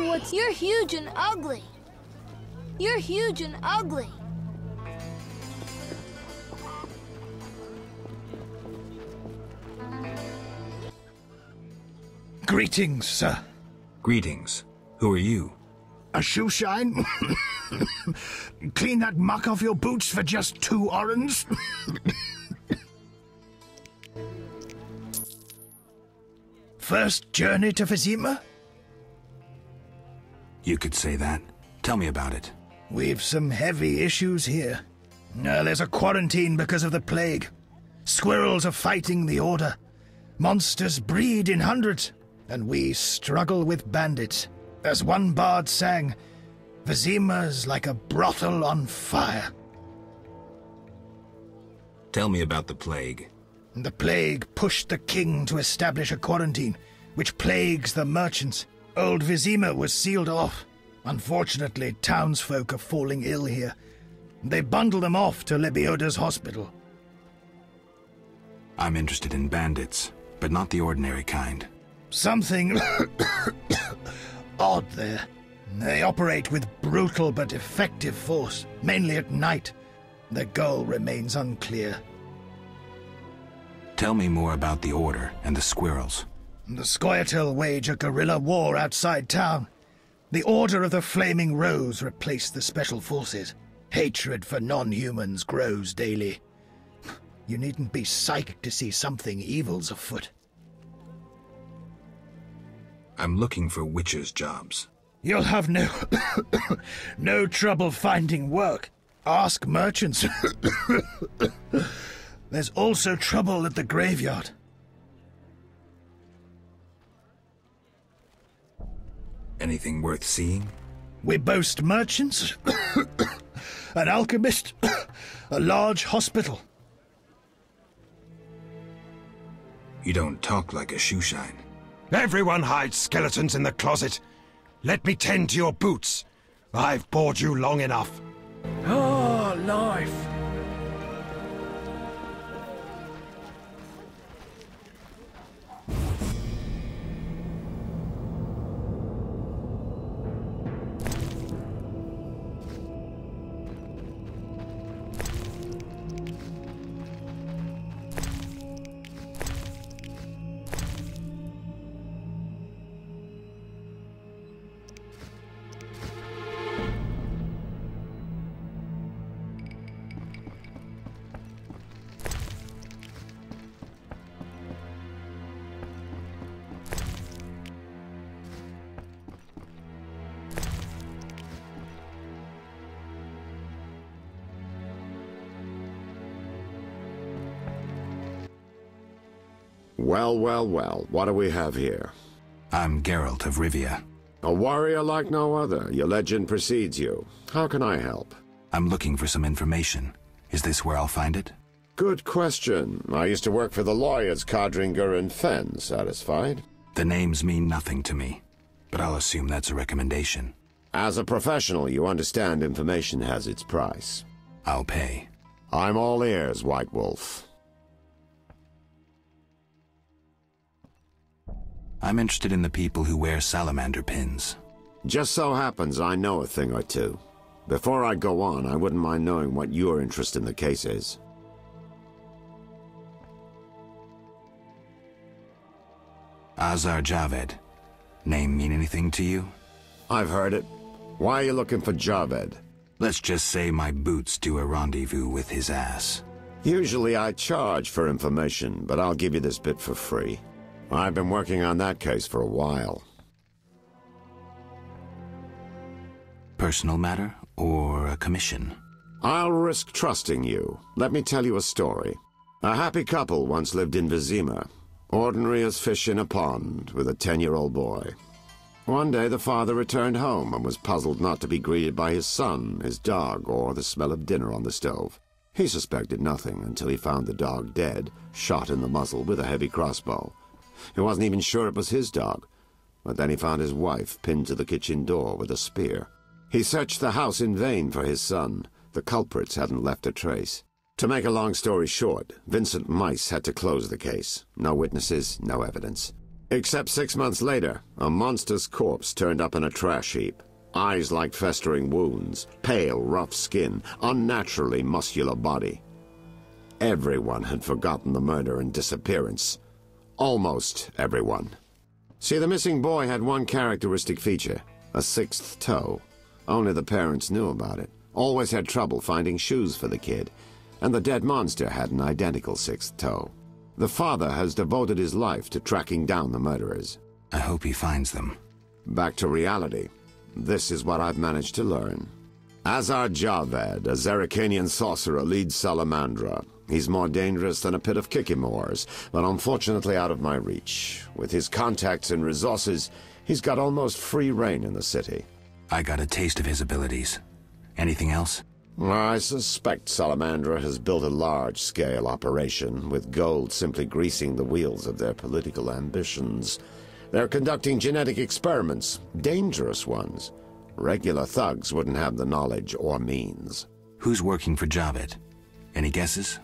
what's... You're huge and ugly. You're huge and ugly. Greetings, sir. Greetings. Who are you? A shoe shine? Clean that muck off your boots for just 2 orens? First journey to Vizima? You could say that. Tell me about it. We've some heavy issues here. There's a quarantine because of the plague. Squirrels are fighting the Order. Monsters breed in hundreds, and we struggle with bandits. As one bard sang, Vizima's like a brothel on fire. Tell me about the plague. The plague pushed the king to establish a quarantine, which plagues the merchants. Old Vizima was sealed off. Unfortunately, townsfolk are falling ill here. They bundle them off to Lebioda's hospital. I'm interested in bandits, but not the ordinary kind. Something odd there. They operate with brutal but effective force, mainly at night. Their goal remains unclear. Tell me more about the Order and the squirrels. The Scoia'tael wage a guerrilla war outside town. The Order of the Flaming Rose replaced the Special Forces. Hatred for non-humans grows daily. You needn't be psychic to see something evil's afoot. I'm looking for witches' jobs. You'll have no trouble finding work. Ask merchants. There's also trouble at the graveyard. Anything worth seeing? We boast merchants, an alchemist, a large hospital. You don't talk like a shoeshine. Everyone hides skeletons in the closet. Let me tend to your boots. I've bored you long enough. Oh, life. Well, well, well, what do we have here? I'm Geralt of Rivia. A warrior like no other. Your legend precedes you. How can I help? I'm looking for some information. Is this where I'll find it? Good question. I used to work for the lawyers Codringer and Fenn. Satisfied? The names mean nothing to me, but I'll assume that's a recommendation. As a professional, you understand information has its price. I'll pay. I'm all ears, White Wolf. I'm interested in the people who wear salamander pins. Just so happens I know a thing or two. Before I go on, I wouldn't mind knowing what your interest in the case is. Azar Javed. Name mean anything to you? I've heard it. Why are you looking for Javed? Let's just say my boots do a rendezvous with his ass. Usually I charge for information, but I'll give you this bit for free. I've been working on that case for a while. Personal matter or a commission? I'll risk trusting you. Let me tell you a story. A happy couple once lived in Vizima, ordinary as fish in a pond, with a 10-year-old boy. One day the father returned home and was puzzled not to be greeted by his son, his dog, or the smell of dinner on the stove. He suspected nothing until he found the dog dead, shot in the muzzle with a heavy crossbow. He wasn't even sure it was his dog, but then he found his wife pinned to the kitchen door with a spear. He searched the house in vain for his son. The culprits hadn't left a trace. To make a long story short, Vincent Mice had to close the case. No witnesses, no evidence. Except 6 months later, a monster's corpse turned up in a trash heap. Eyes like festering wounds, pale, rough skin, unnaturally muscular body. Everyone had forgotten the murder and disappearance. Almost everyone. See, the missing boy had one characteristic feature, a sixth toe. Only the parents knew about it. Always had trouble finding shoes for the kid. And the dead monster had an identical sixth toe. The father has devoted his life to tracking down the murderers. I hope he finds them. Back to reality. This is what I've managed to learn. Scoia'tael, a Zerrikanian sorcerer, leads Salamandra. He's more dangerous than a pit of Kikimors, but unfortunately out of my reach. With his contacts and resources, he's got almost free reign in the city. I got a taste of his abilities. Anything else? I suspect Salamandra has built a large-scale operation, with gold simply greasing the wheels of their political ambitions. They're conducting genetic experiments, dangerous ones. Regular thugs wouldn't have the knowledge or means. Who's working for Javed? Any guesses?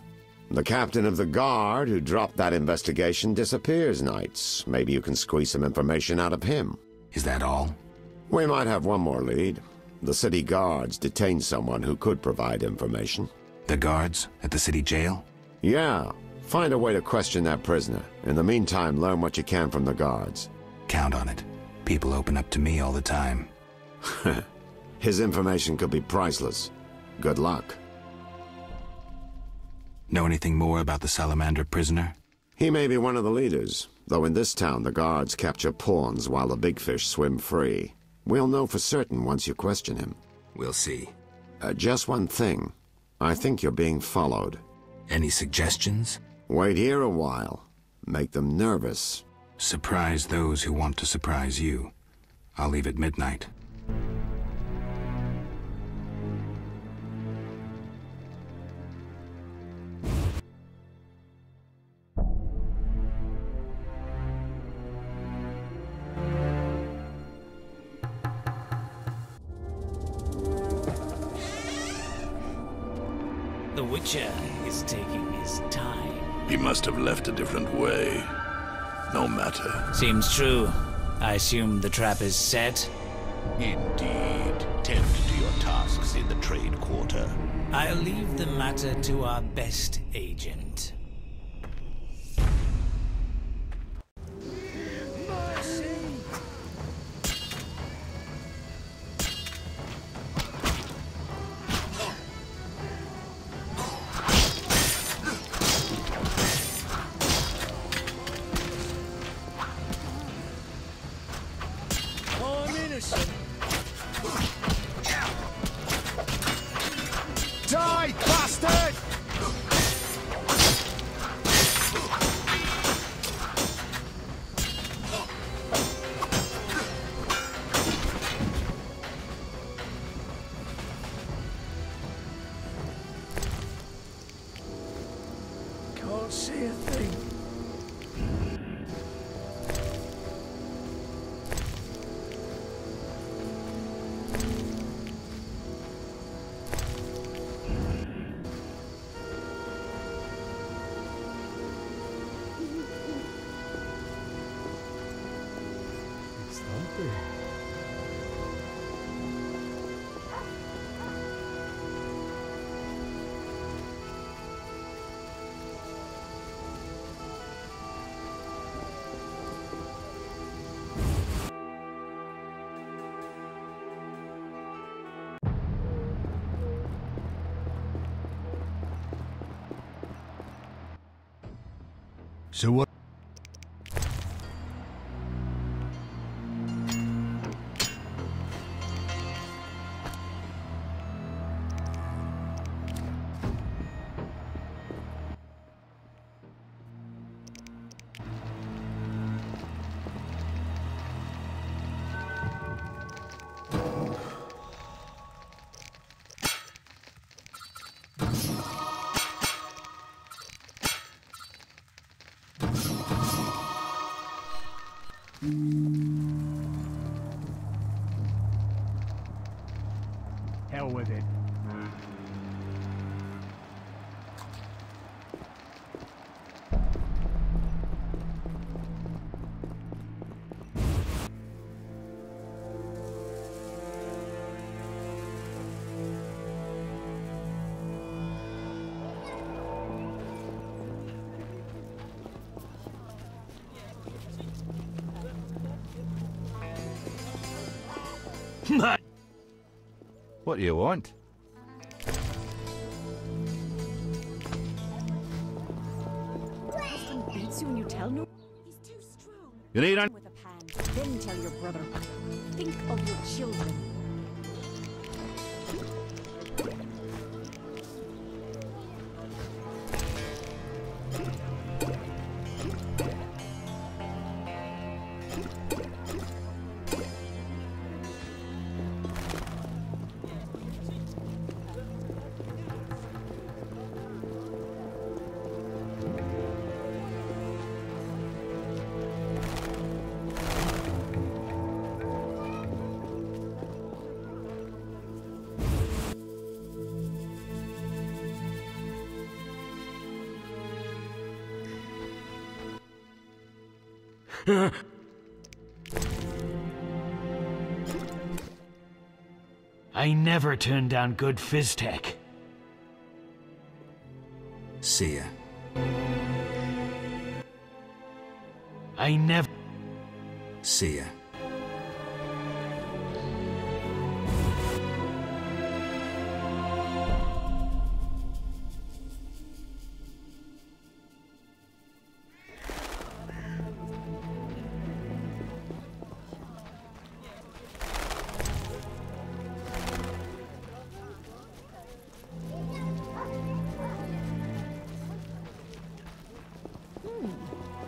The captain of the guard who dropped that investigation disappears nights. Maybe you can squeeze some information out of him. Is that all? We might have one more lead. The city guards detained someone who could provide information. The guards at the city jail? Yeah. Find a way to question that prisoner. In the meantime, learn what you can from the guards. Count on it. People open up to me all the time. His information could be priceless. Good luck. Know anything more about the Salamander prisoner? He may be one of the leaders, though in this town the guards capture pawns while the big fish swim free. We'll know for certain once you question him. We'll see. Just one thing. I think you're being followed. Any suggestions? Wait here a while. Make them nervous. Surprise those who want to surprise you. I'll leave at midnight. The Witcher is taking his time. He must have left a different way. No matter. Seems true. I assume the trap is set? Indeed. Tend to your tasks in the trade quarter. I'll leave the matter to our best agent. Die, bastard! Can't see a thing. So what? Hell with it. What do you want? Husband beats you and you tell no. He's too strong. You need an... With a pan, then tell your brother. Think of your children. I never turn down good phys tech. See ya. I never... See ya.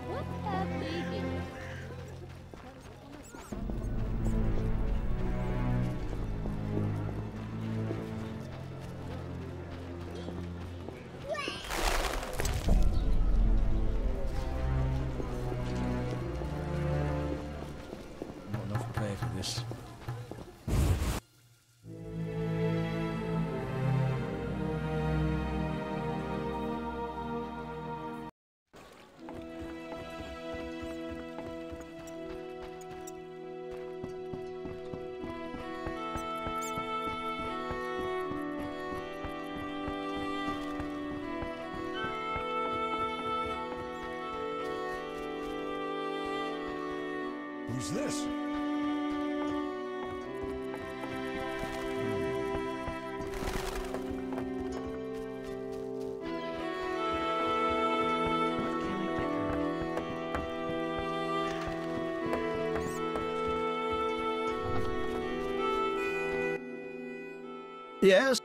What have they done? Not enough pay for this. Who's this? Yes?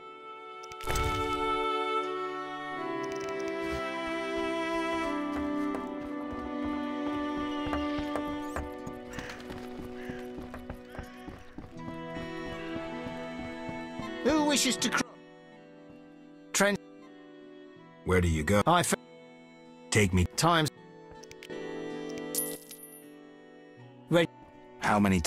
Who wishes to Trent? Where do you go? Take me. Times. Ready. How many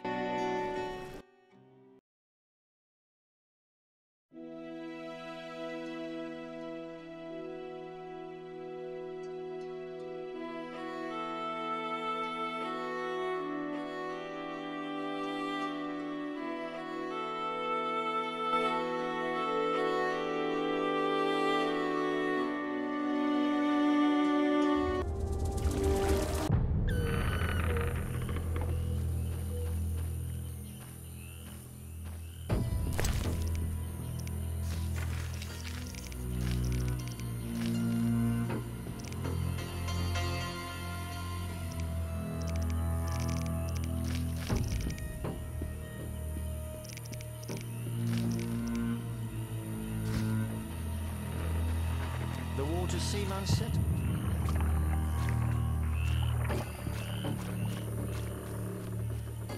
The waters seem unsettled.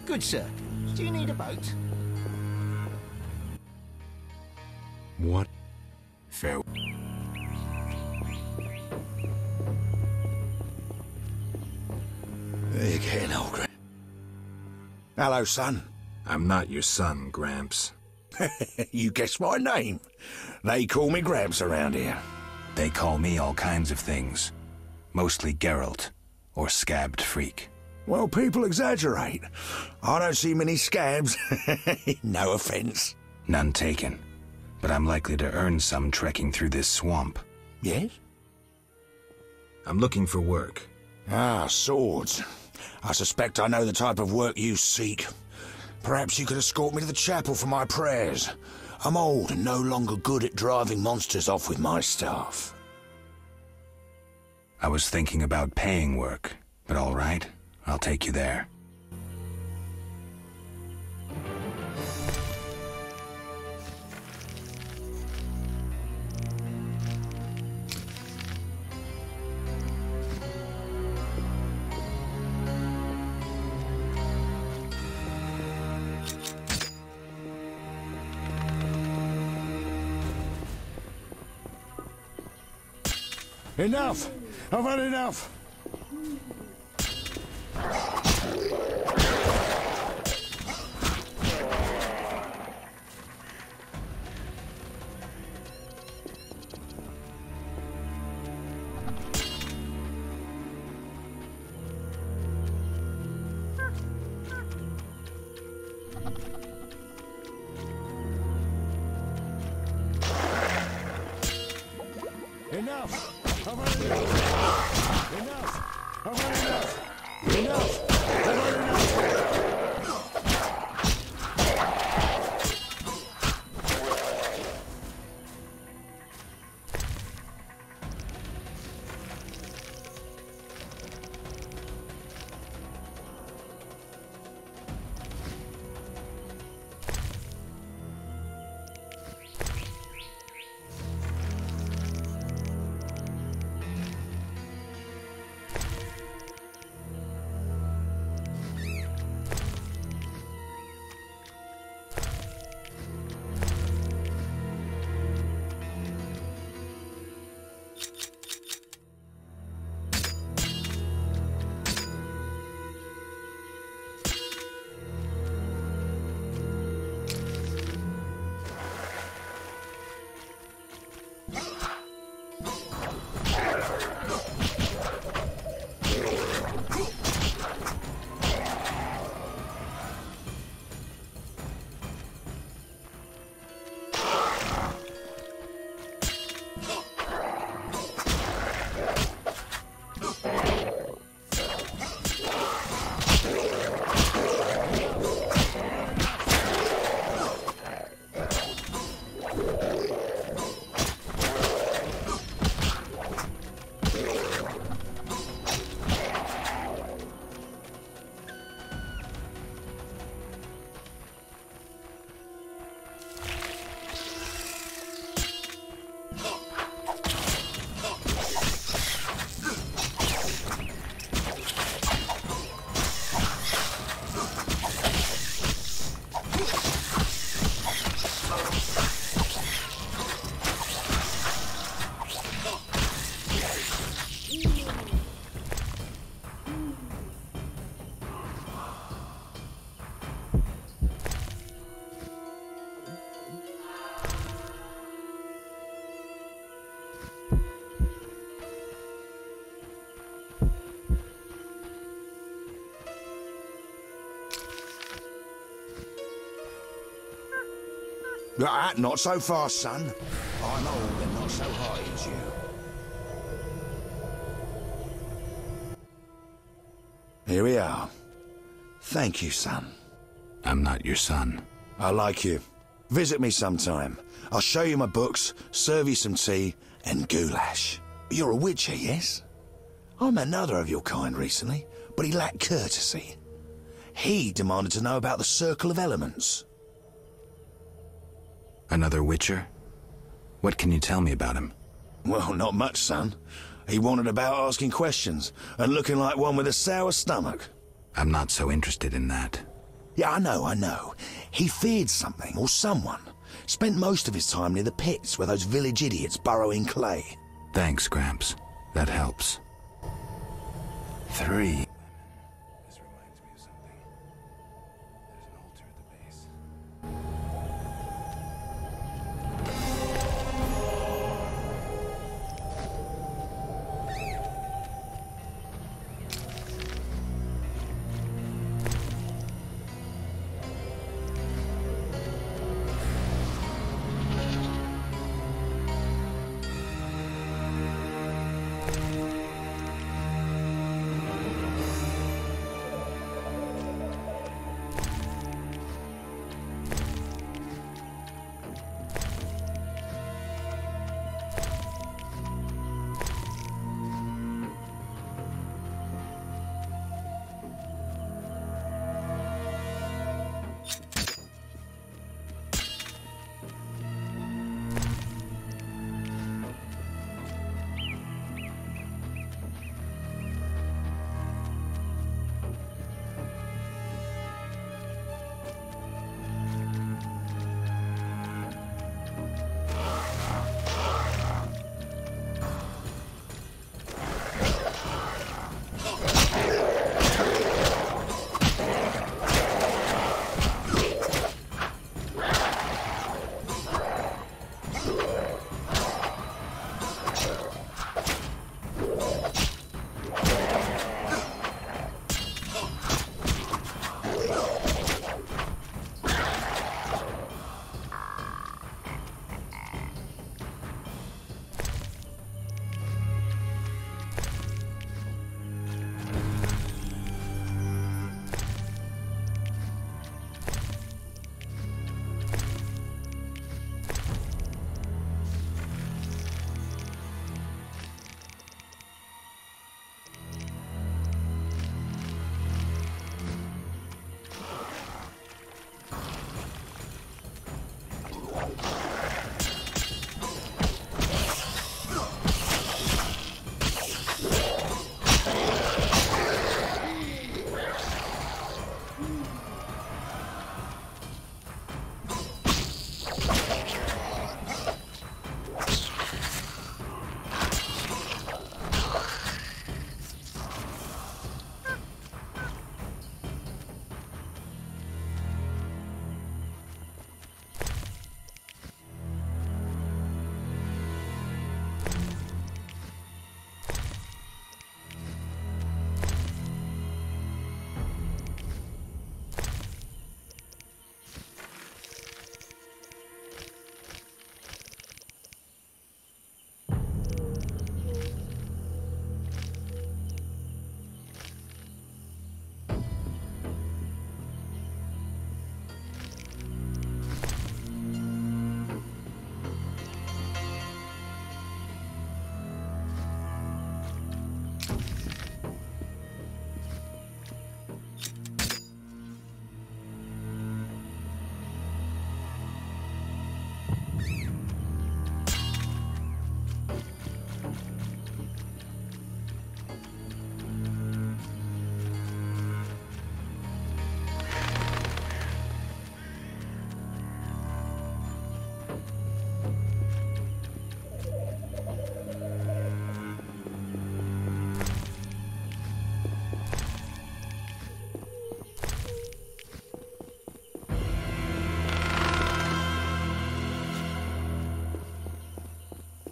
Good sir. Do you need a boat? What? Fair. You're getting old, Gramps. Hello, son. I'm not your son, Gramps. You guessed my name. They call me Gramps around here. They call me all kinds of things. Mostly Geralt, or Scabbed Freak. Well, people exaggerate. I don't see many scabs. No offense. None taken. But I'm likely to earn some trekking through this swamp. Yes? I'm looking for work. Ah, swords. I suspect I know the type of work you seek. Perhaps you could escort me to the chapel for my prayers. I'm old and no longer good at driving monsters off with my staff. I was thinking about paying work, but all right, I'll take you there. Enough! I've had enough! Enough! I've had enough! Enough! I've had enough! Enough! I've had enough! Not so fast, son. I'm old and not so high as you. Here we are. Thank you, son. I'm not your son. I like you. Visit me sometime. I'll show you my books, serve you some tea, and goulash. You're a witcher, yes? I met another of your kind recently, but he lacked courtesy. He demanded to know about the Circle of Elements. Another witcher? What can you tell me about him? Well, not much, son. He wandered about asking questions and looking like one with a sour stomach. I'm not so interested in that. Yeah, I know. He feared something or someone. Spent most of his time near the pits where those village idiots burrow in clay. Thanks, Gramps. That helps. 3. This reminds me of something. There's an altar at the base.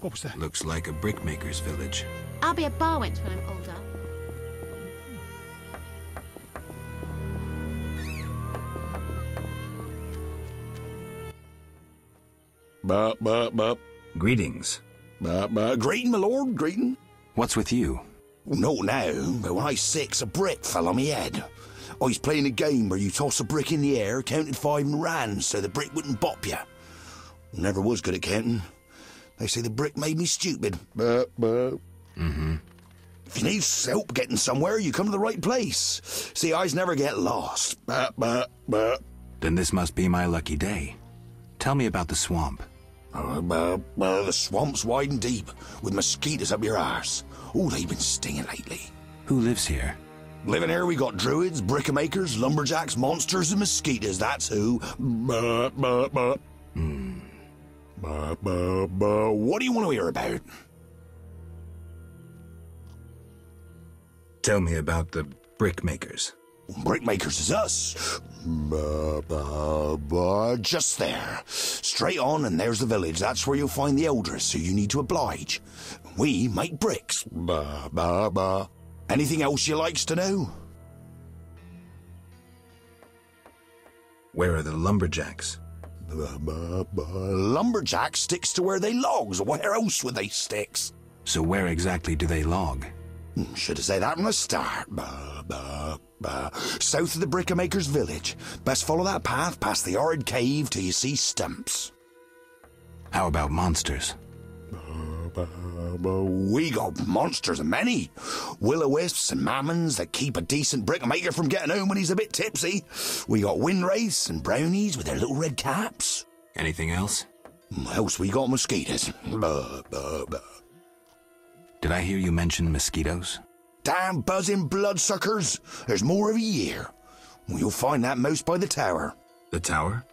What was that? Looks like a brickmaker's village. I'll be a bar wench when I'm older. Greetings. Greeting, my lord, greeting. What's with you? Not now, but when I was 6, a brick fell on me head. I was playing a game where you toss a brick in the air, counted 5 and ran so the brick wouldn't bop you. Never was good at counting. They say the brick made me stupid. Mm-hmm. If you need help getting somewhere, you come to the right place. See, I never get lost. Then this must be my lucky day. Tell me about the swamp. The swamp's wide and deep, with mosquitoes up your arse. Oh, they've been stinging lately. Who lives here? Living here, we got druids, brickmakers, lumberjacks, monsters, and mosquitoes. That's who. What do you want to hear about? Tell me about the brickmakers. Brickmakers is us. Just there. Straight on, and there's the village. That's where you'll find the elders, who you need to oblige. We make bricks. Anything else you likes to know? Where are the lumberjacks? Lumberjack sticks to where they logs. Where else would they sticks? So where exactly do they log? Should have said that from the start. South of the brickmaker's village. Best follow that path past the horrid cave till you see stumps. How about monsters? We got monsters, many. Will-o-wisps and mammons that keep a decent brickmaker from getting home when he's a bit tipsy. We got windwraiths and brownies with their little red caps. Anything else? Else we got mosquitoes. Did I hear you mention mosquitoes? Damn buzzing bloodsuckers. There's more every year. You'll find that most by the tower. The tower?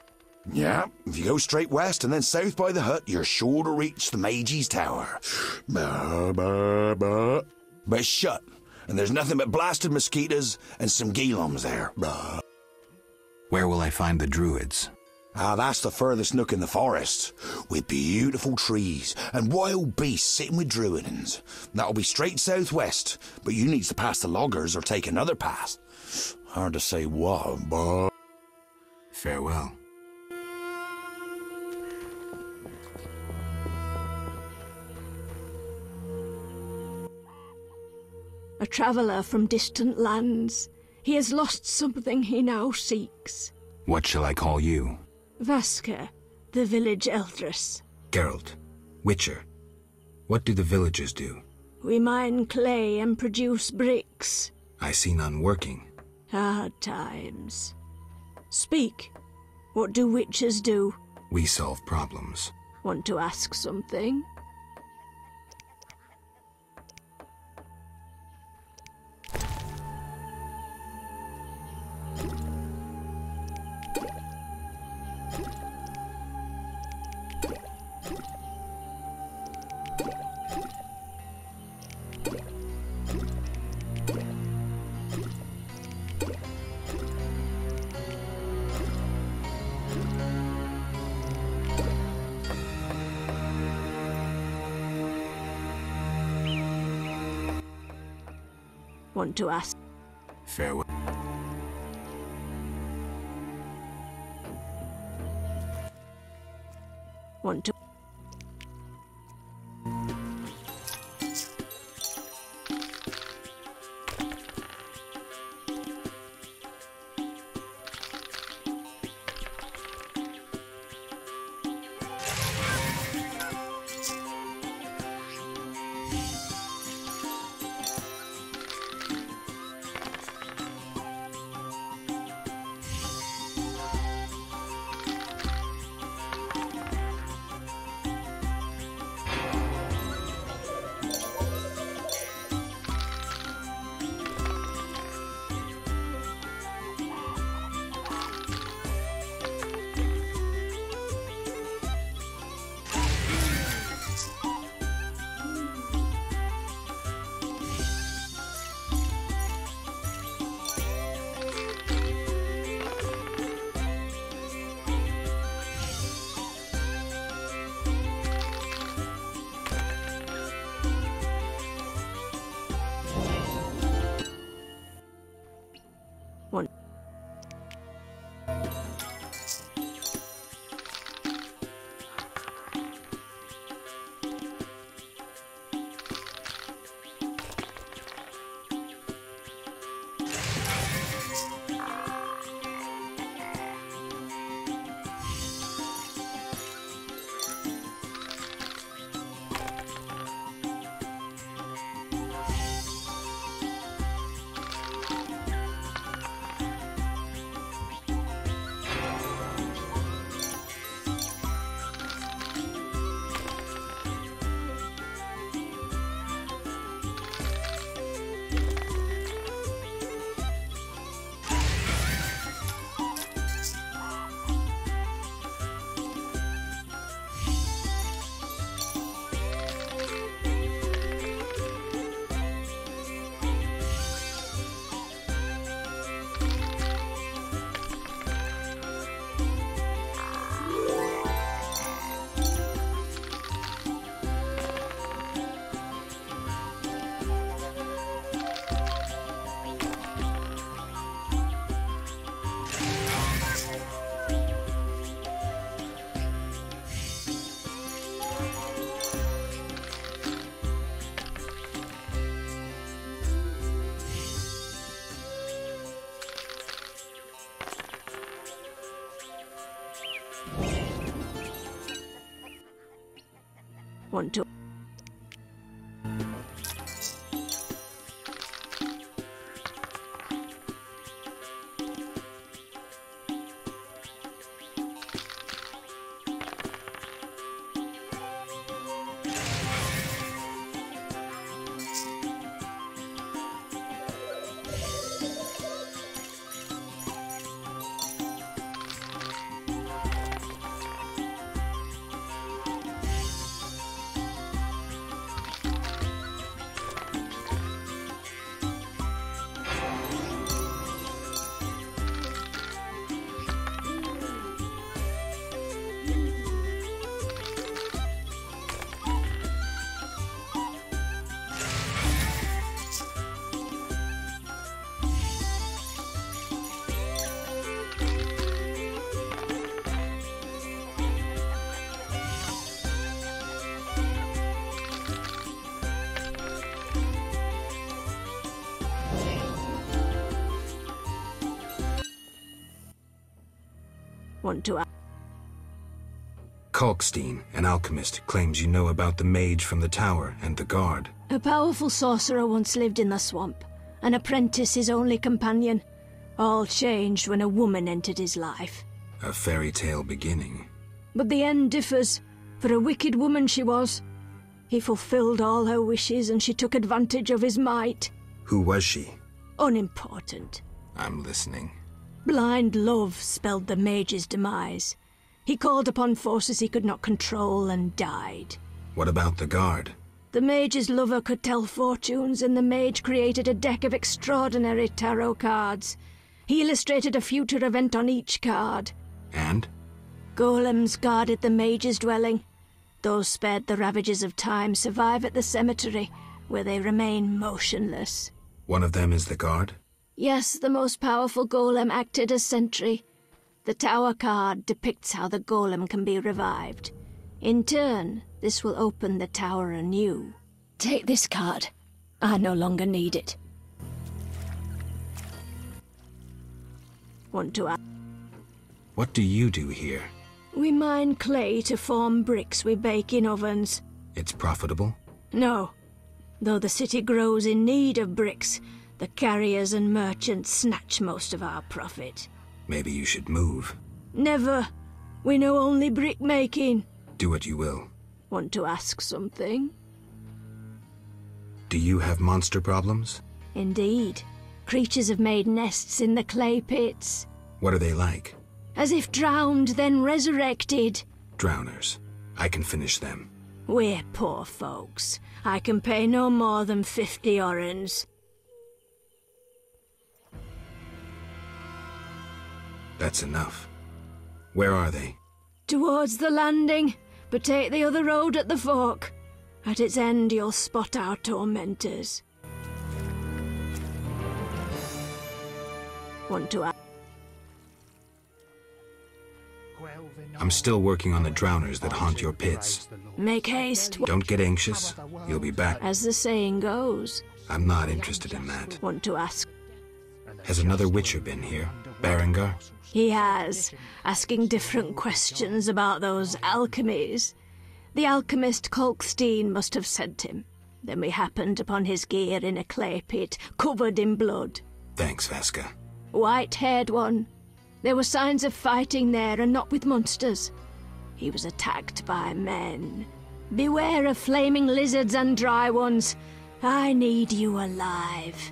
Yeah, if you go straight west and then south by the hut, you're sure to reach the Mage's Tower. But it's shut, and there's nothing but blasted mosquitoes and some geelums there. Where will I find the druids? That's the furthest nook in the forest, with beautiful trees and wild beasts sitting with druidins. That'll be straight southwest, but you needs to pass the loggers or take another path. Hard to say what, but... Farewell. A traveller from distant lands. He has lost something he now seeks. What shall I call you? Vasker, the village eldress. Geralt. Witcher. What do the villagers do? We mine clay and produce bricks. I see none working. Hard times. Speak. What do witchers do? We solve problems. Want to ask something? Want to ask? Farewell. Want to? Want to... Want to... Kalkstein, an alchemist, claims you know about the mage from the tower and the guard. A powerful sorcerer once lived in the swamp, an apprentice his only companion. All changed when a woman entered his life. A fairy tale beginning. But the end differs, for a wicked woman she was. He fulfilled all her wishes and she took advantage of his might. Who was she? Unimportant. I'm listening. Blind love spelled the mage's demise. He called upon forces he could not control and died. What about the guard? The mage's lover could tell fortunes, and the mage created a deck of extraordinary tarot cards. He illustrated a future event on each card. And? Golems guarded the mage's dwelling. Those spared the ravages of time survive at the cemetery, where they remain motionless. One of them is the guard? Yes, the most powerful golem acted as sentry. The tower card depicts how the golem can be revived. In turn, this will open the tower anew. Take this card. I no longer need it. Want to ask? What do you do here? We mine clay to form bricks we bake in ovens. It's profitable? No. Though the city grows in need of bricks, the carriers and merchants snatch most of our profit. Maybe you should move. Never. We know only brick-making. Do what you will. Want to ask something? Do you have monster problems? Indeed. Creatures have made nests in the clay pits. What are they like? As if drowned, then resurrected. Drowners. I can finish them. We're poor folks. I can pay no more than 50 orens. That's enough. Where are they? Towards the landing, but take the other road at the fork. At its end, you'll spot our tormentors. Want to ask? I'm still working on the drowners that haunt your pits. Make haste. Don't get anxious. You'll be back. As the saying goes. I'm not interested in that. Want to ask? Has another Witcher been here? Berengar? He has, asking different questions about those alchemies. The alchemist Kalkstein must have sent him. Then we happened upon his gear in a clay pit, covered in blood. Thanks, Vaska. White-haired one. There were signs of fighting there, and not with monsters. He was attacked by men. Beware of flaming lizards and dry ones. I need you alive.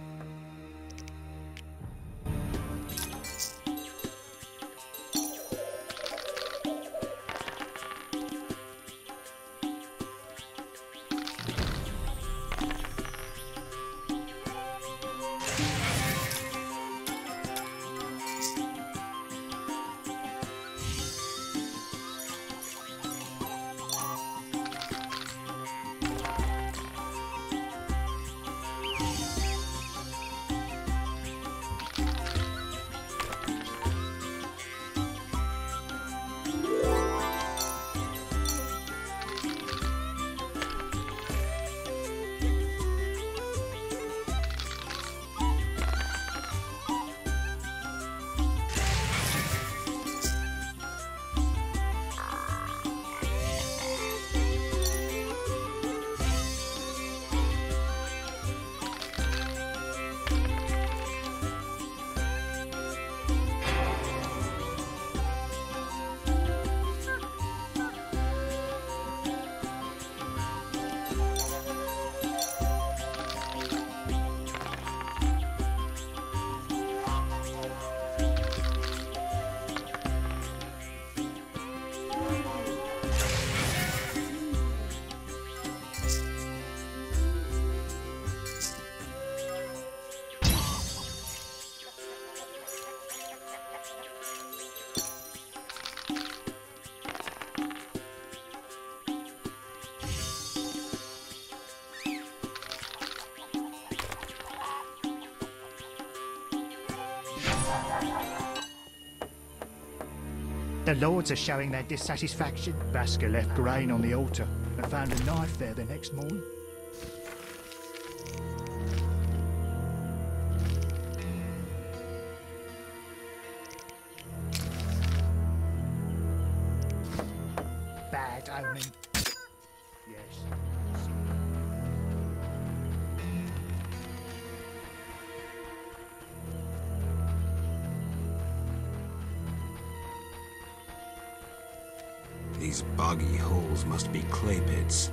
The lords are showing their dissatisfaction. Vasker left grain on the altar and found a knife there the next morning. Bad omen. Yes. These boggy holes must be clay pits.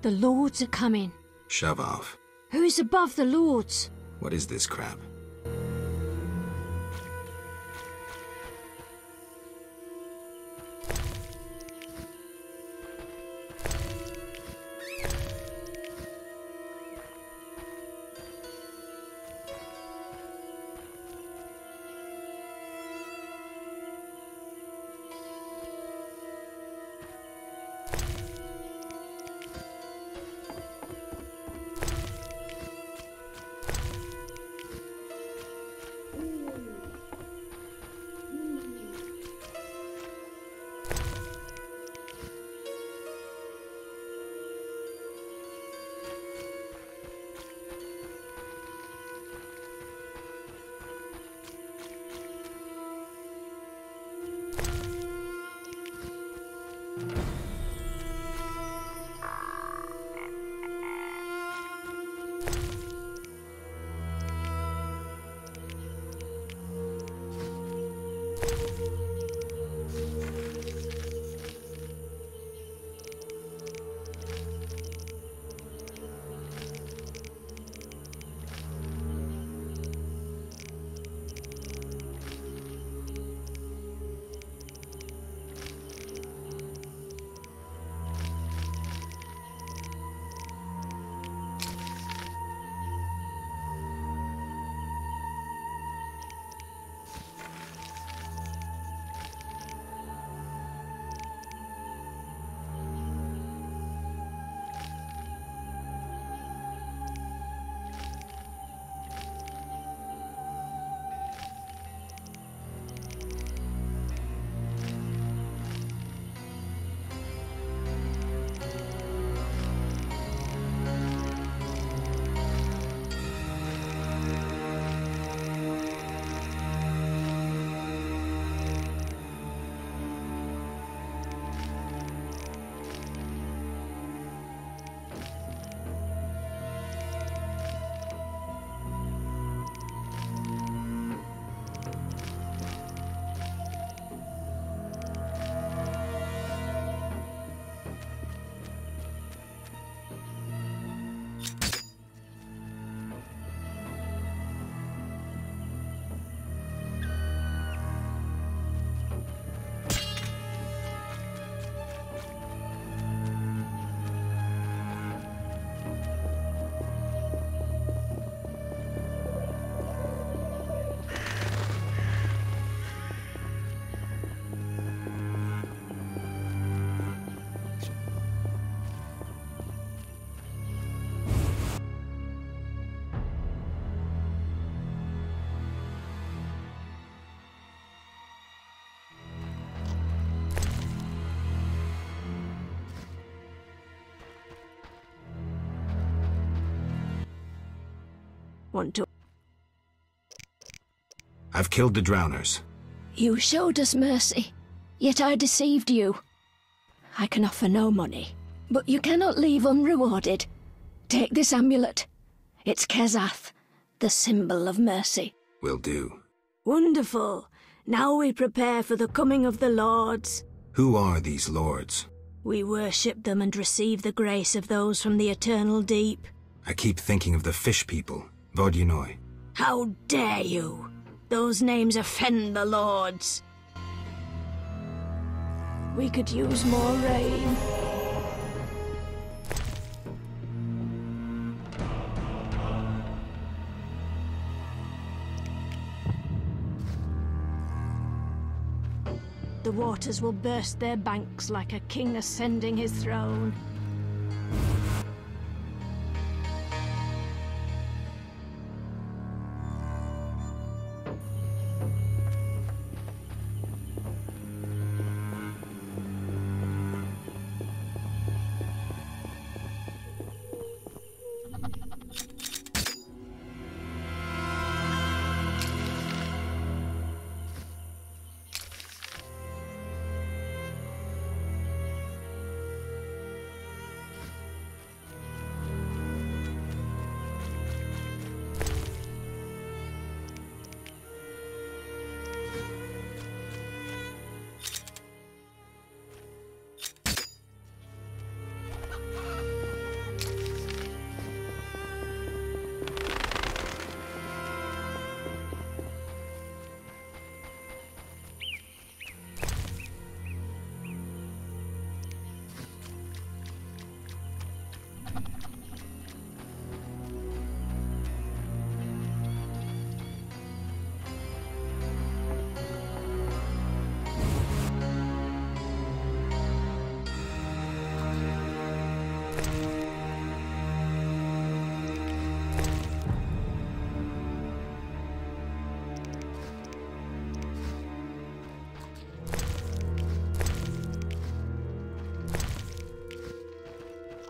The lords are coming. Shove off. Who's above the lords? What is this crap? Want to? I've killed the drowners. You showed us mercy, yet I deceived you. I can offer no money, but you cannot leave unrewarded. Take this amulet. It's Scoia'tael, the symbol of mercy. Will do. Wonderful. Now we prepare for the coming of the lords. Who are these lords? We worship them and receive the grace of those from the eternal deep. I keep thinking of the fish people, Vodunoi. How dare you? Those names offend the lords. We could use more rain. The waters will burst their banks like a king ascending his throne.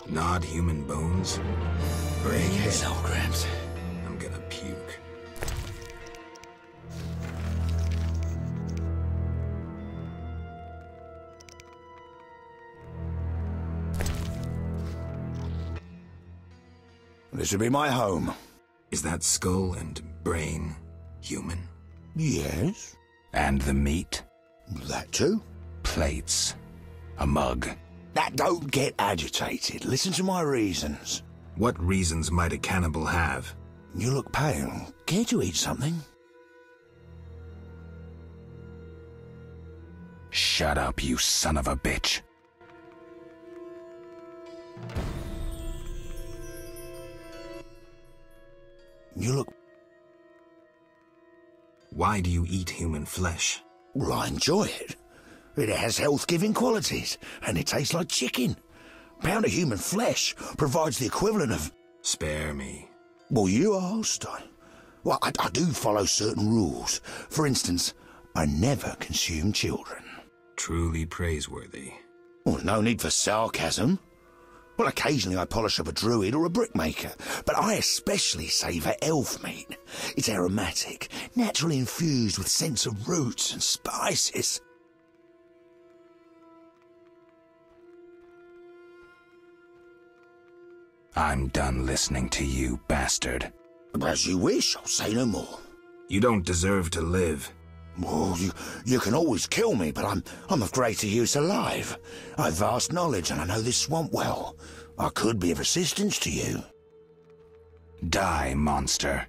Gnawed human bones? Bring it on, Gramps. I'm gonna puke. This will be my home. Is that skull and brain human? Yes. And the meat? That too. Plates. A mug. That don't get agitated. Listen to my reasons. What reasons might a cannibal have? You look pale. Care to eat something? Shut up, you son of a bitch. You look... Why do you eat human flesh? Well, I enjoy it. It has health-giving qualities, and it tastes like chicken. A pound of human flesh provides the equivalent of... Spare me. Well, you asked. I do follow certain rules. For instance, I never consume children. Truly praiseworthy. Well, no need for sarcasm. Well, occasionally I polish up a druid or a brickmaker, but I especially savour elf meat. It's aromatic, naturally infused with scents of roots and spices. I'm done listening to you, bastard. As you wish, I'll say no more. You don't deserve to live. Well, you can always kill me, but I'm of greater use alive. I've vast knowledge, and I know this swamp well. I could be of assistance to you. Die, monster.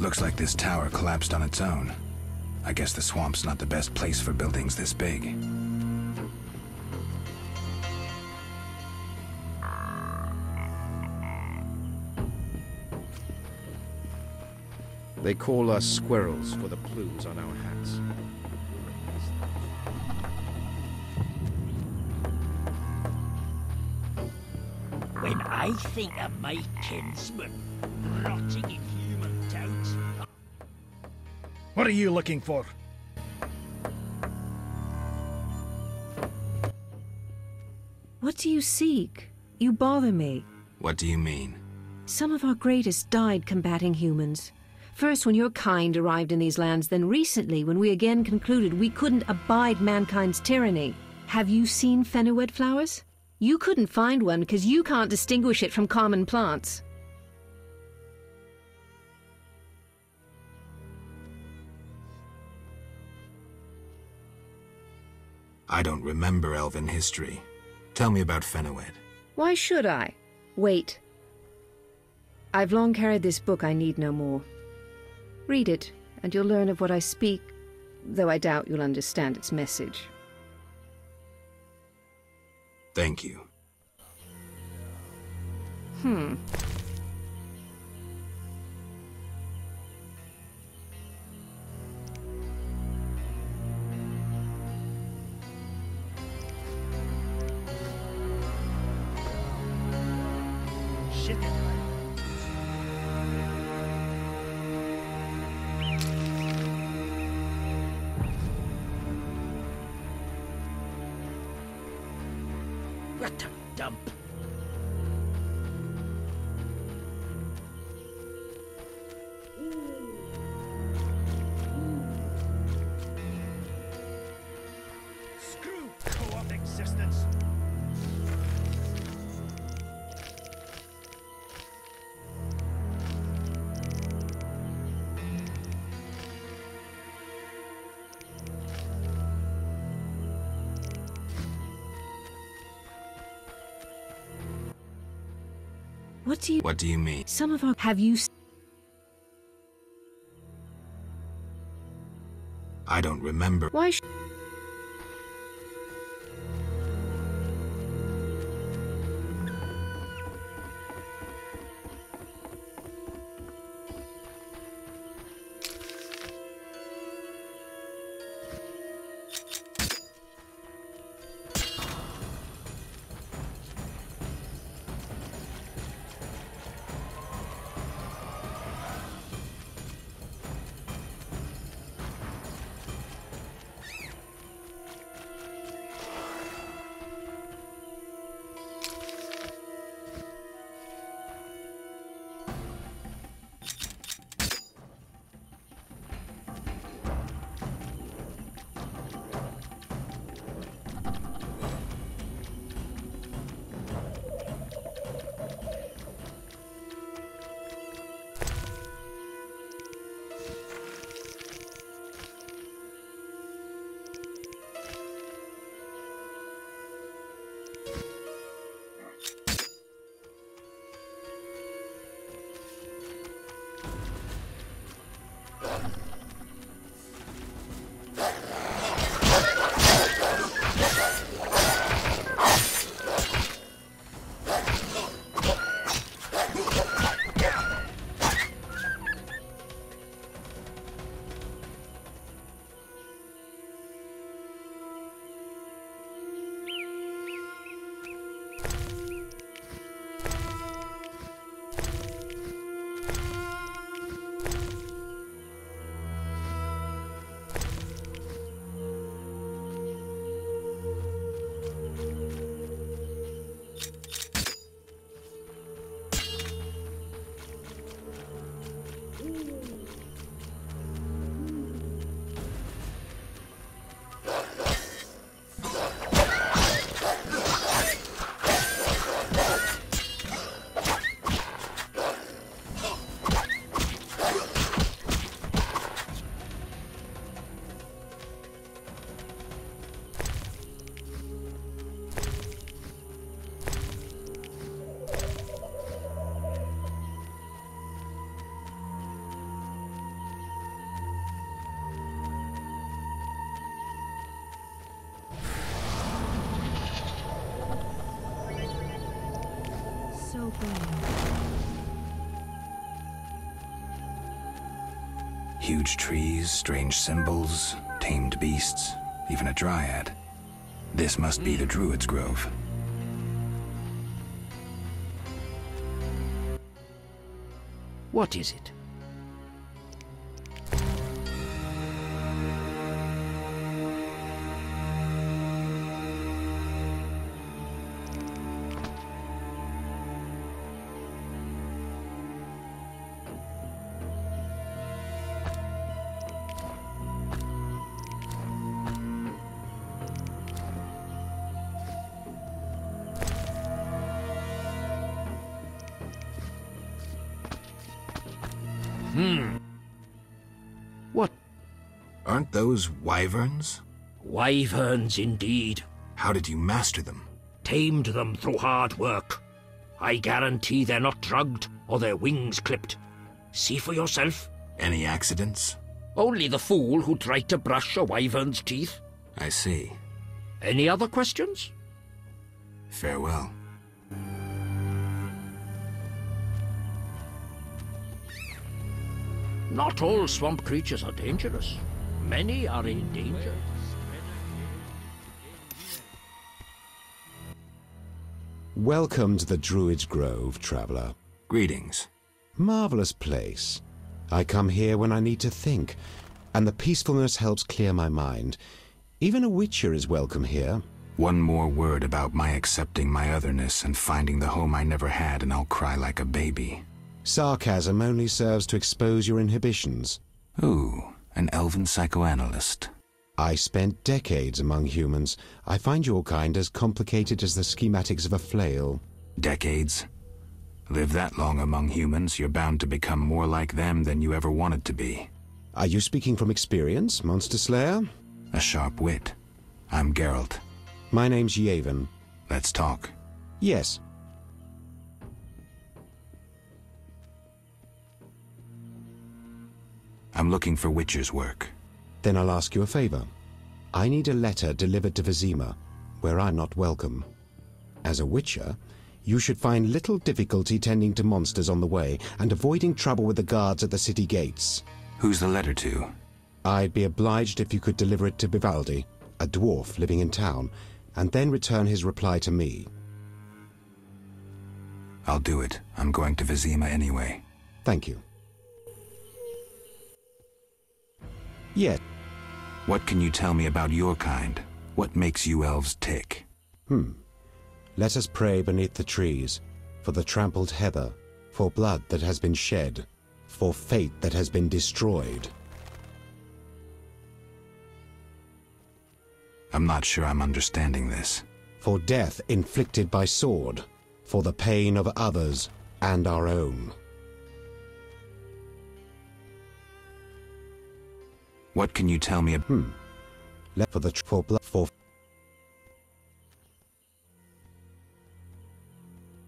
Looks like this tower collapsed on its own. I guess the swamp's not the best place for buildings this big. They call us squirrels for the plumes on our hats. When I think of my kinsman rotting in human towns... What are you looking for? What do you seek? You bother me. What do you mean? Some of our greatest died combating humans. First when your kind arrived in these lands, then recently when we again concluded we couldn't abide mankind's tyranny. Have you seen fenowed flowers? You couldn't find one because you can't distinguish it from common plants. I don't remember elven history. Tell me about fenowed. Why should I? Wait. I've long carried this book, I need no more. Read it, and you'll learn of what I speak, though I doubt you'll understand its message. Thank you. Shit. What a dump. Screw co-op existence. What do you mean? Some of our... Have you... I don't remember. Why Huge trees, strange symbols, tamed beasts, even a dryad. This must be the Druid's Grove. What is it? What? Aren't those wyverns? Wyverns indeed. How did you master them? Tamed them through hard work. I guarantee they're not drugged or their wings clipped. See for yourself. Any accidents? Only the fool who tried to brush a wyvern's teeth. I see. Any other questions? Farewell. Not all swamp creatures are dangerous. Many are in danger. Welcome to the Druid's Grove, traveler. Greetings. Marvelous place. I come here when I need to think, and the peacefulness helps clear my mind. Even a witcher is welcome here. One more word about my accepting my otherness and finding the home I never had, and I'll cry like a baby. Sarcasm only serves to expose your inhibitions. Ooh, an elven psychoanalyst. I spent decades among humans. I find your kind as complicated as the schematics of a flail. Decades? Live that long among humans, you're bound to become more like them than you ever wanted to be. Are you speaking from experience, Monster Slayer? A sharp wit. I'm Geralt. My name's Yavin. Let's talk. Yes. I'm looking for Witcher's work. Then I'll ask you a favor. I need a letter delivered to Vizima, where I'm not welcome. As a Witcher, you should find little difficulty tending to monsters on the way and avoiding trouble with the guards at the city gates. Who's the letter to? I'd be obliged if you could deliver it to Vivaldi, a dwarf living in town, and then return his reply to me. I'll do it. I'm going to Vizima anyway. Thank you. Yes. What can you tell me about your kind? What makes you elves tick? Let us pray beneath the trees, for the trampled heather, for blood that has been shed, for fate that has been destroyed. I'm not sure I'm understanding this. For death inflicted by sword, for the pain of others and our own. What can you tell me? For the for blood for.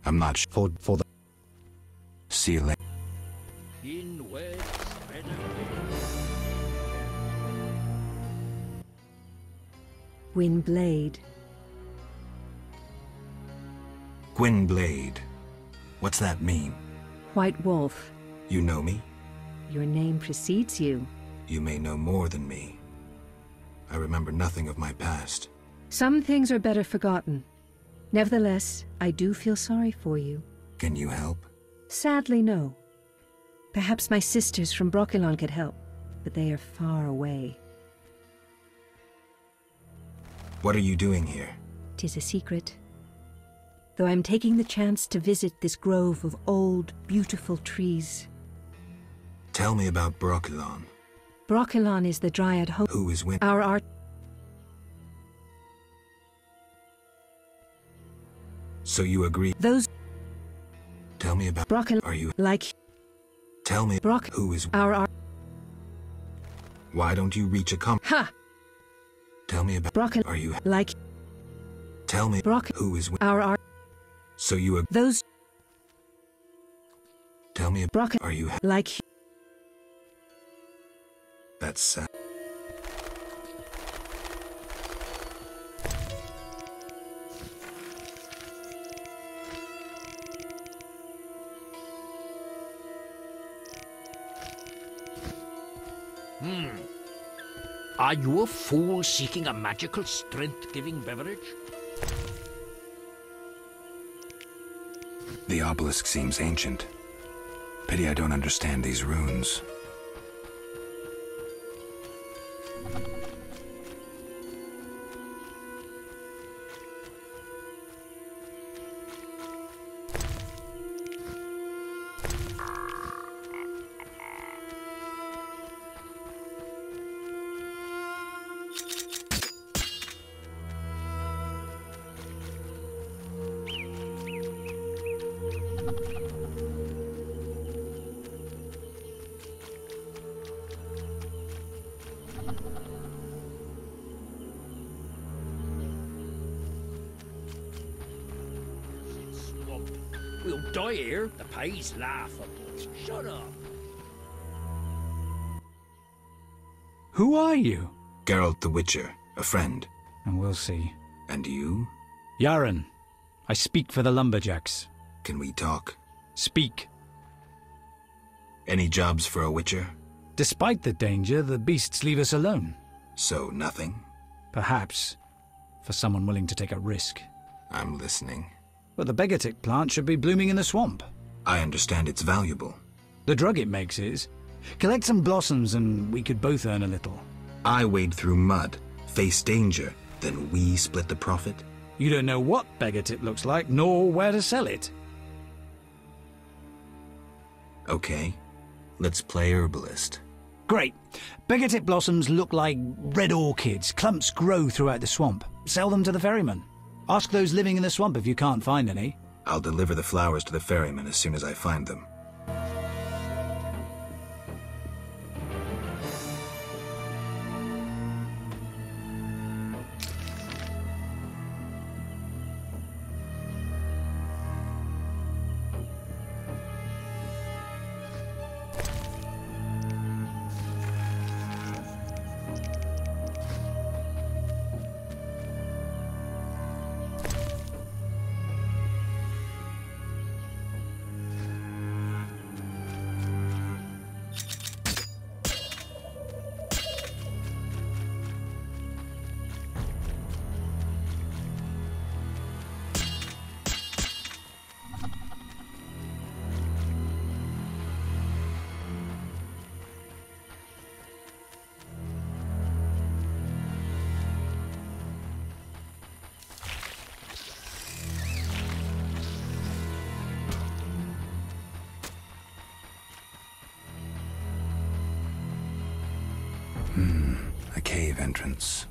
I'm not sure. For the. See you later. Gwynblade. Gwynblade. What's that mean? White Wolf. You know me? Your name precedes you. You may know more than me. I remember nothing of my past. Some things are better forgotten. Nevertheless, I do feel sorry for you. Can you help? Sadly, no. Perhaps my sisters from Brokilon could help, but they are far away. What are you doing here? 'Tis a secret. Though I'm taking the chance to visit this grove of old, beautiful trees. Tell me about Brokilon. Brokilon is the Dryad home. Who is with our art? So you agree? Those. Tell me about Brokilon. Are you like? Tell me who is our art? Why don't you reach a Ha! Tell me about Brokilon. Are you like? Tell me who is with our art? So you agree? Those. Tell me Brokilon. Are you like? That's sad. Are you a fool seeking a magical strength-giving beverage? The obelisk seems ancient. Pity I don't understand these runes. We'll die here. The pay's laughable. Shut up. Who are you? Geralt the Witcher, a friend. And we'll see. And you? Yaren. I speak for the lumberjacks. Can we talk? Speak. Any jobs for a Witcher? Despite the danger, the beasts leave us alone. So nothing? Perhaps. For someone willing to take a risk. I'm listening. But the Begatic plant should be blooming in the swamp. I understand it's valuable. The drug it makes is. Collect some blossoms and we could both earn a little. I wade through mud, face danger, Then we split the profit? You don't know what beggar tip looks like, nor where to sell it. Okay, let's play herbalist. Great. Beggar tip blossoms look like red orchids. Clumps grow throughout the swamp. Sell them to the ferryman. Ask those living in the swamp if you can't find any. I'll deliver the flowers to the ferryman as soon as I find them. A cave entrance.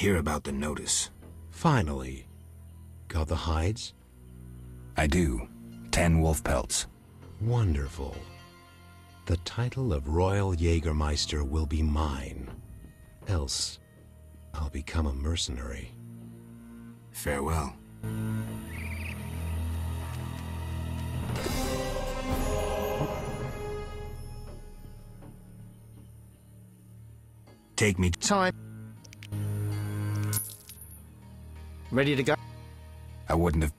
hear about the notice. Finally. Got the hides? I do. 10 wolf pelts. Wonderful. The title of Royal Jägermeister will be mine. Else, I'll become a mercenary. Farewell. Take me time. Ready to go? I wouldn't have...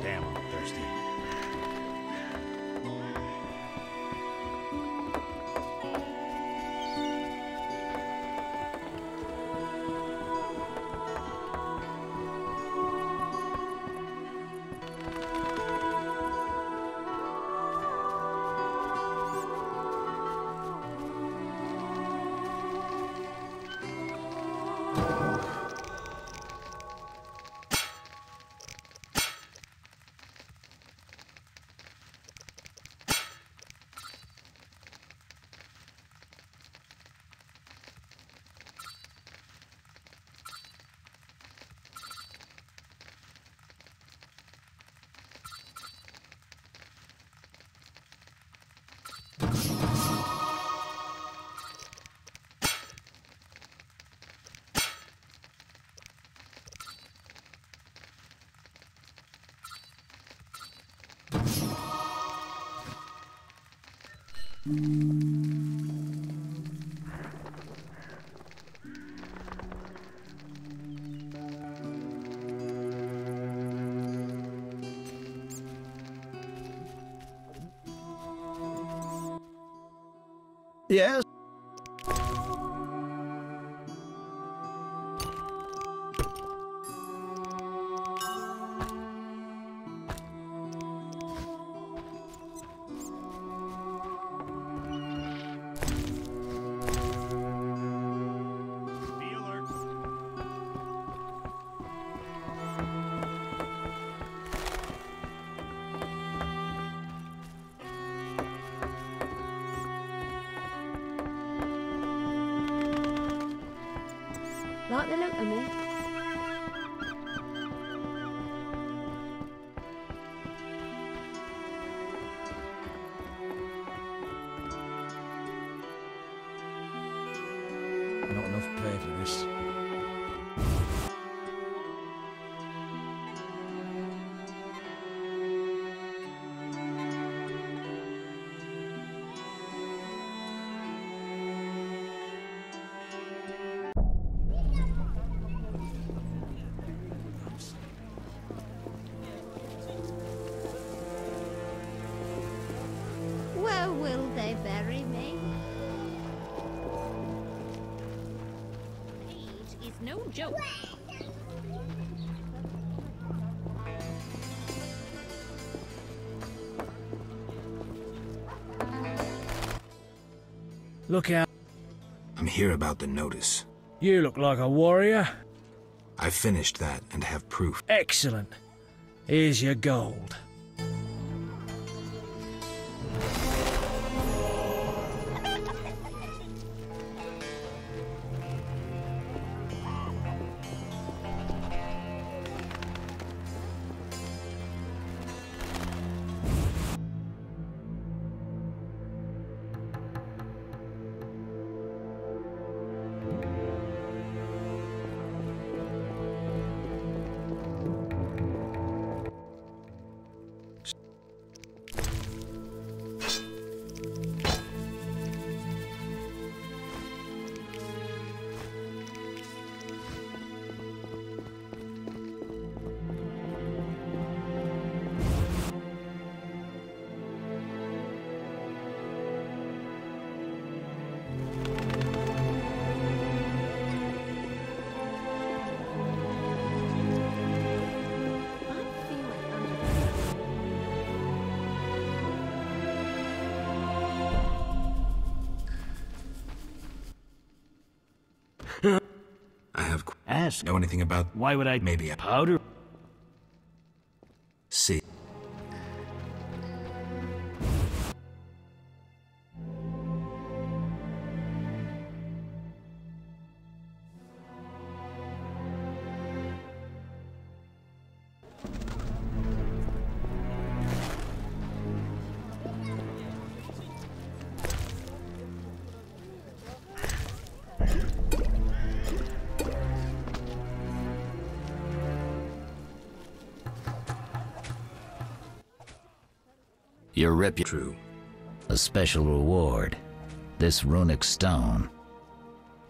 Damn, I'm thirsty. Yes. Like the look of me? Not enough pay for this. Will they bury me? Age is no joke. Look out. I'm here about the notice. You look like a warrior. I finished that and have proof. Excellent. Here's your gold. I have ask. Know anything about? Why would I? Maybe a powder. See. Your reputation. A special reward. This runic stone.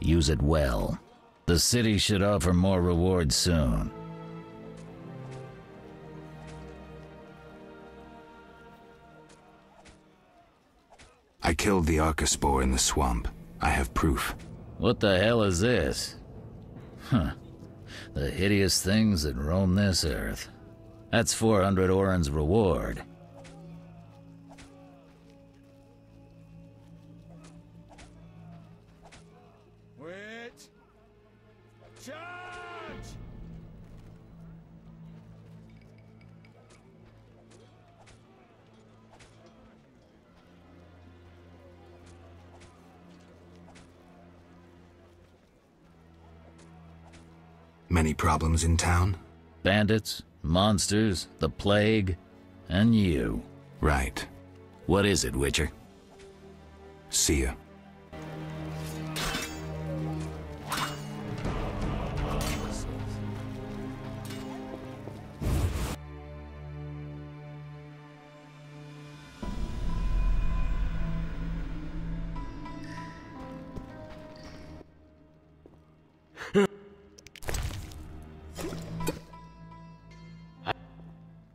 Use it well. The city should offer more rewards soon. I killed the Archospore in the swamp. I have proof. What the hell is this? Huh. The hideous things that roam this earth. That's 400 Oren's reward. Wait! Charge! Many problems in town? Bandits, monsters, the plague, and you. Right. What is it, Witcher? See ya.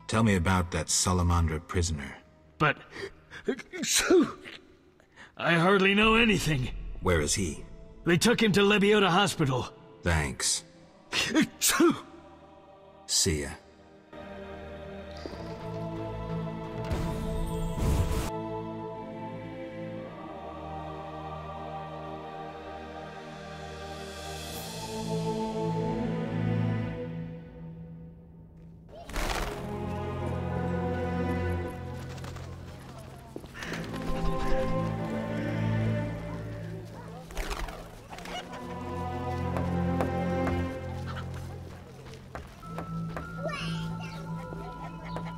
Tell me about that Salamandra prisoner. But... I hardly know anything. Where is he? They took him to Lebiota Hospital. Thanks. See ya.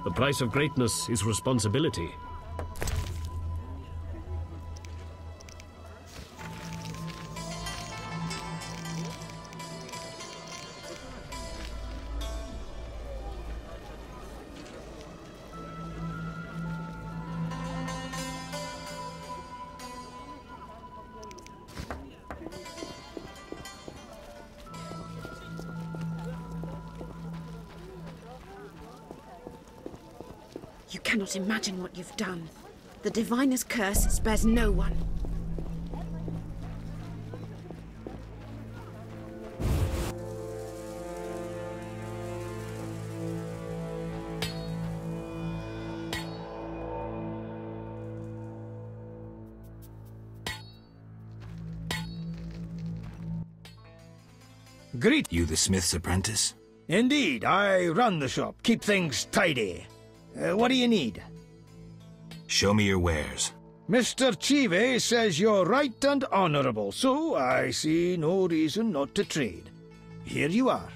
The price of greatness is responsibility. You cannot imagine what you've done. The diviner's curse spares no one. Greet you, the smith's apprentice? Indeed, I run the shop, keep things tidy. What do you need? Show me your wares. Mr. Chive says you're right and honorable, so I see no reason not to trade. Here you are.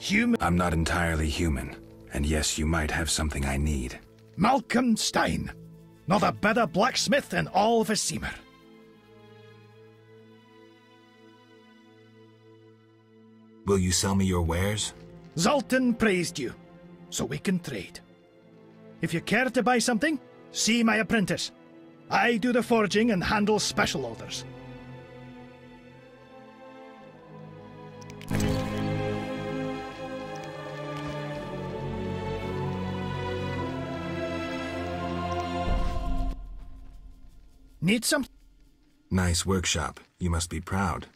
Human. I'm not entirely human, and yes, you might have something I need. Malcolm Stein, not a better blacksmith in all Vizima. Will you sell me your wares? Zoltan praised you, so we can trade. If you care to buy something, see my apprentice. I do the forging and handle special orders. Need some? Nice workshop. You must be proud.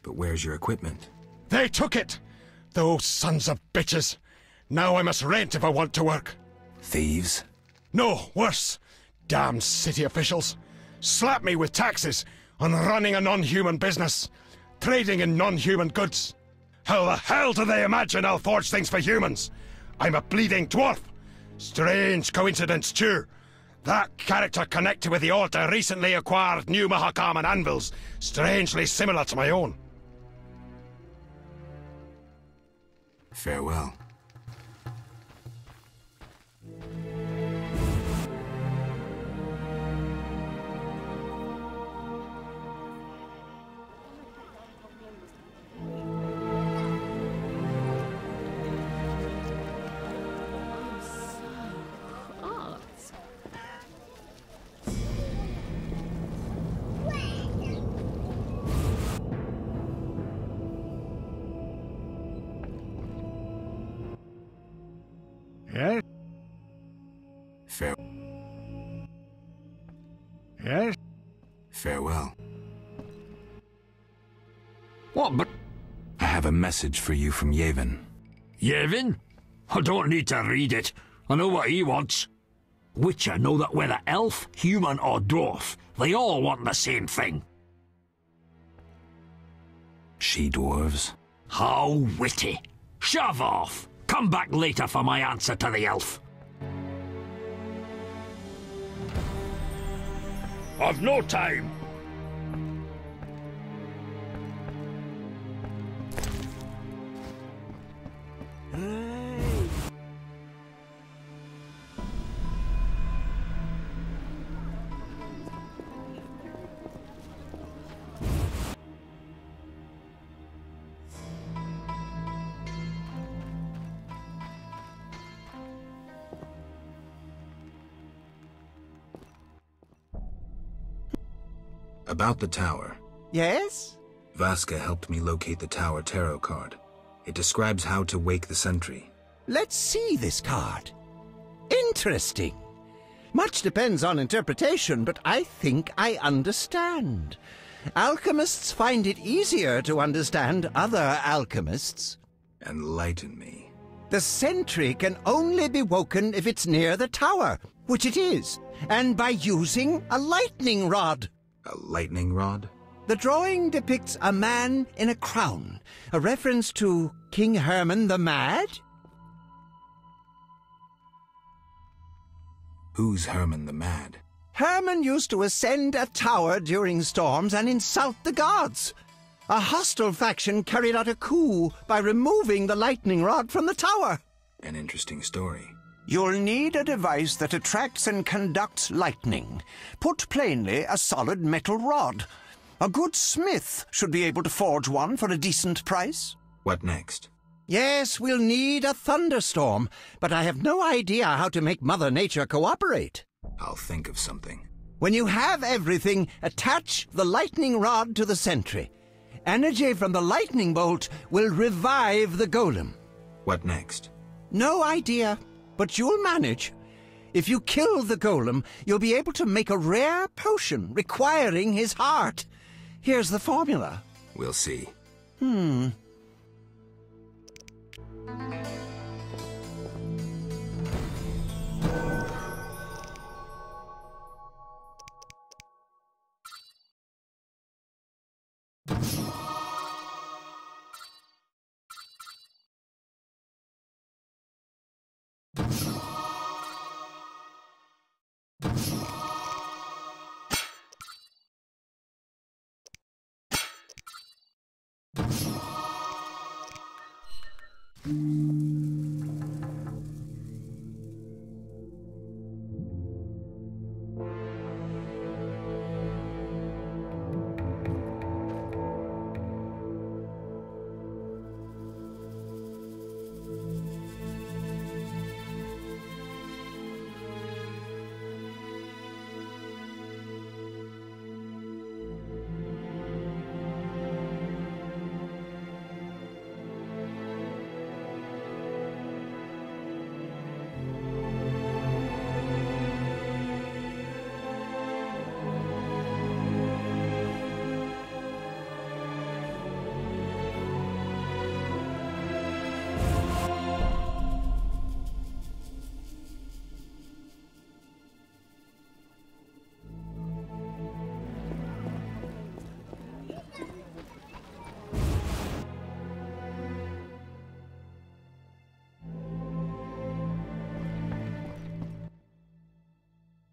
But where's your equipment? They took it! Those sons of bitches! Now I must rent if I want to work. Thieves? No, worse. Damn city officials. Slap me with taxes on running a non-human business. Trading in non-human goods. How the hell do they imagine I'll forge things for humans? I'm a bleeding dwarf. Strange coincidence, too. That character connected with the Order recently acquired new Mahakaman anvils, strangely similar to my own. Farewell. Yes? Yes? Farewell. What, but... I have a message for you from Yevon. Yevon? I don't need to read it. I know what he wants. Witcher know that whether elf, human or dwarf, they all want the same thing. She-dwarves? How witty. Shove off. Come back later for my answer to the elf. I've no time. About the tower. Yes? Vaska helped me locate the tower tarot card. It describes how to wake the sentry. Let's see this card. Interesting. Much depends on interpretation, but I think I understand. Alchemists find it easier to understand other alchemists. Enlighten me. The sentry can only be woken if it's near the tower, which it is, and by using a lightning rod. A lightning rod? The drawing depicts a man in a crown, a reference to King Herman the Mad? Who's Herman the Mad? Herman used to ascend a tower during storms and insult the gods. A hostile faction carried out a coup by removing the lightning rod from the tower. An interesting story. You'll need a device that attracts and conducts lightning. Put plainly, a solid metal rod. A good smith should be able to forge one for a decent price. What next? Yes, we'll need a thunderstorm, but I have no idea how to make Mother Nature cooperate. I'll think of something. When you have everything, attach the lightning rod to the sentry. Energy from the lightning bolt will revive the golem. What next? No idea, but you'll manage. If you kill the golem, you'll be able to make a rare potion requiring his heart. Here's the formula. We'll see.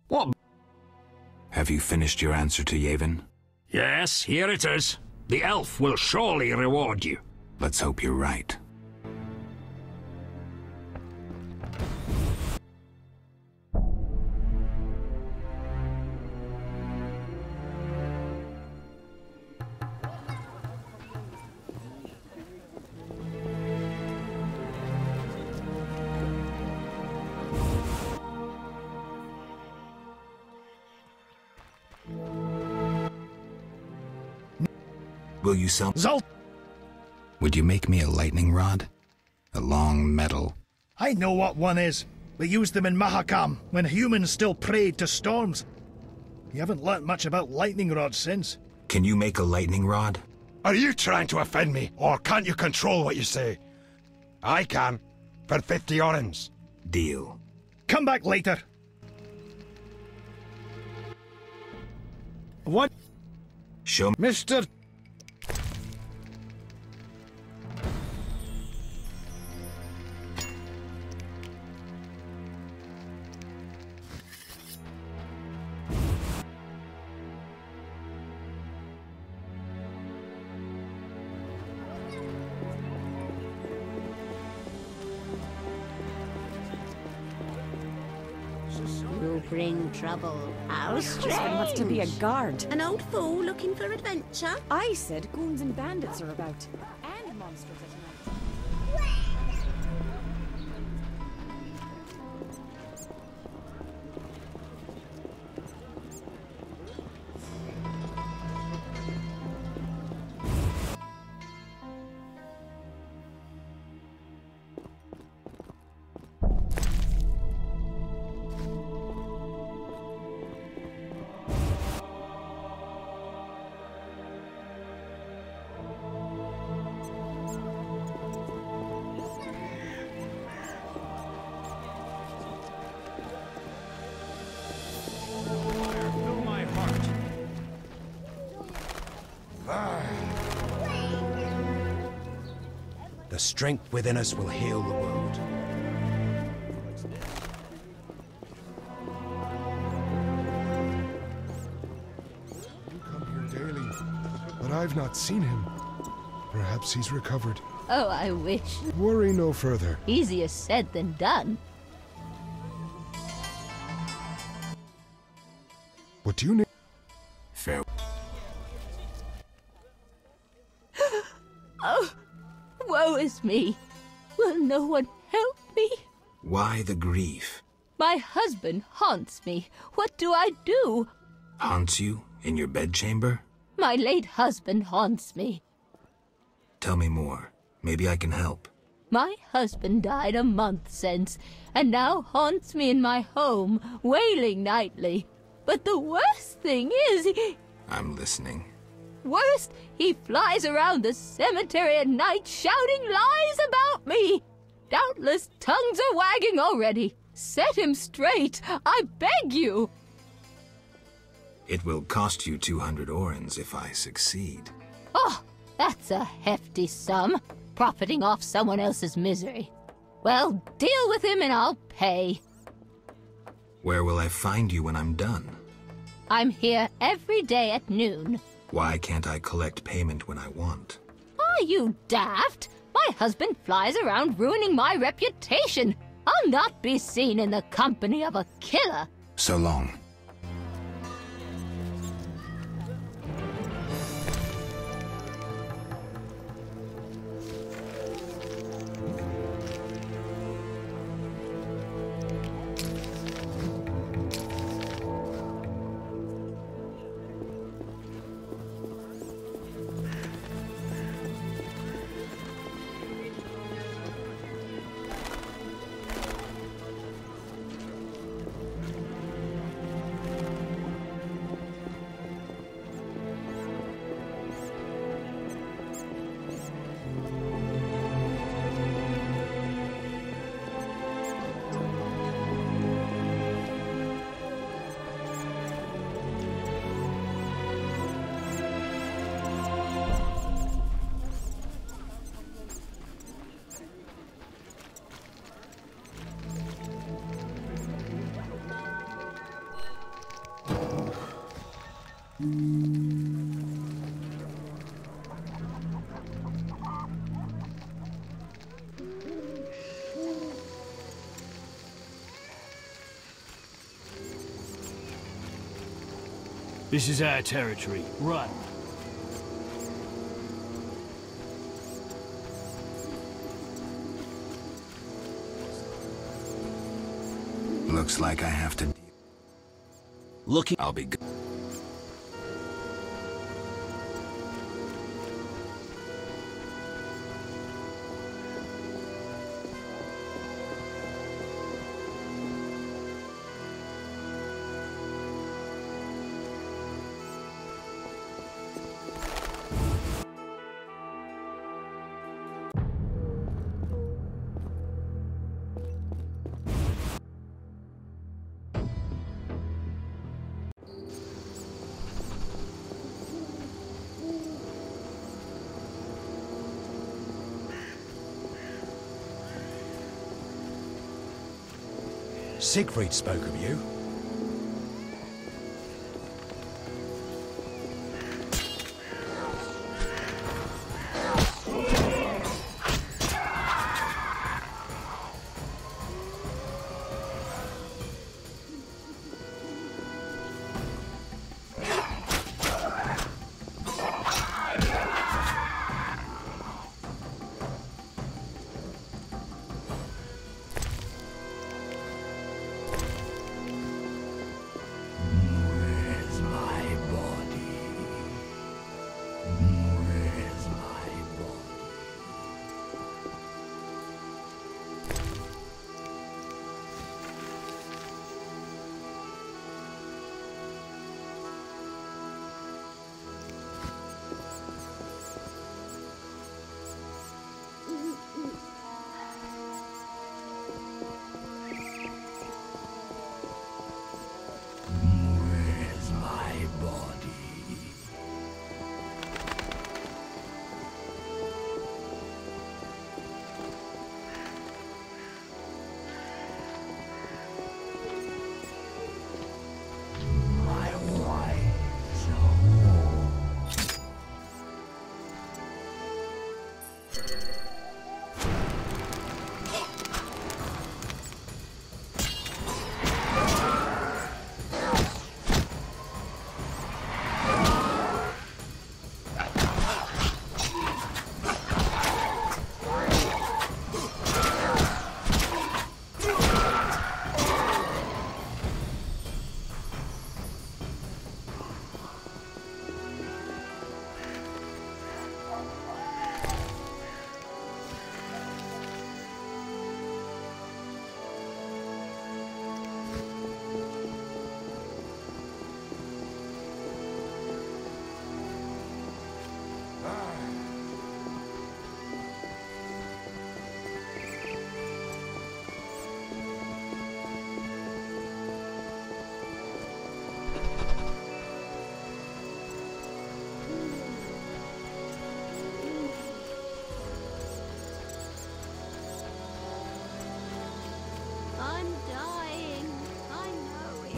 What? Have you finished your answer to Yavin? Yes, here it is. The elf will surely reward you. Let's hope you're right. Will you sell? Zol! Would you make me a lightning rod? A long metal? I know what one is. We used them in Mahakam when humans still prayed to storms. You haven't learnt much about lightning rods since. Can you make a lightning rod? Are you trying to offend me, or can't you control what you say? I can, for 50 orens. Deal. Come back later. What? Show me. Mr. You bring trouble. How strange. Husband wants to be a guard. An old fool looking for adventure? I said goons and bandits are about. And monsters at night. The strength within us will heal the world. You come here daily, but I've not seen him. Perhaps he's recovered. Oh, I wish. Worry no further. Easier said than done. What do you need? Fair. is me. Will no one help me? Why the grief? My husband haunts me. What do I do? Haunts you? In your bedchamber? My late husband haunts me. Tell me more. Maybe I can help. My husband died a month since, and now haunts me in my home, wailing nightly. But the worst thing is, I'm listening. Worst, he flies around the cemetery at night shouting lies about me. Doubtless tongues are wagging already. Set him straight, I beg you. It will cost you 200 orens if I succeed. Oh, that's a hefty sum, profiting off someone else's misery. Well, deal with him and I'll pay. Where will I find you when I'm done? I'm here every day at noon. Why can't I collect payment when I want? Are you daft? My husband flies around ruining my reputation. I'll not be seen in the company of a killer. So long. This is our territory. Run. Looks like I have to... Looking... I'll be good. Siegfried spoke of you. I'm dying. I know it.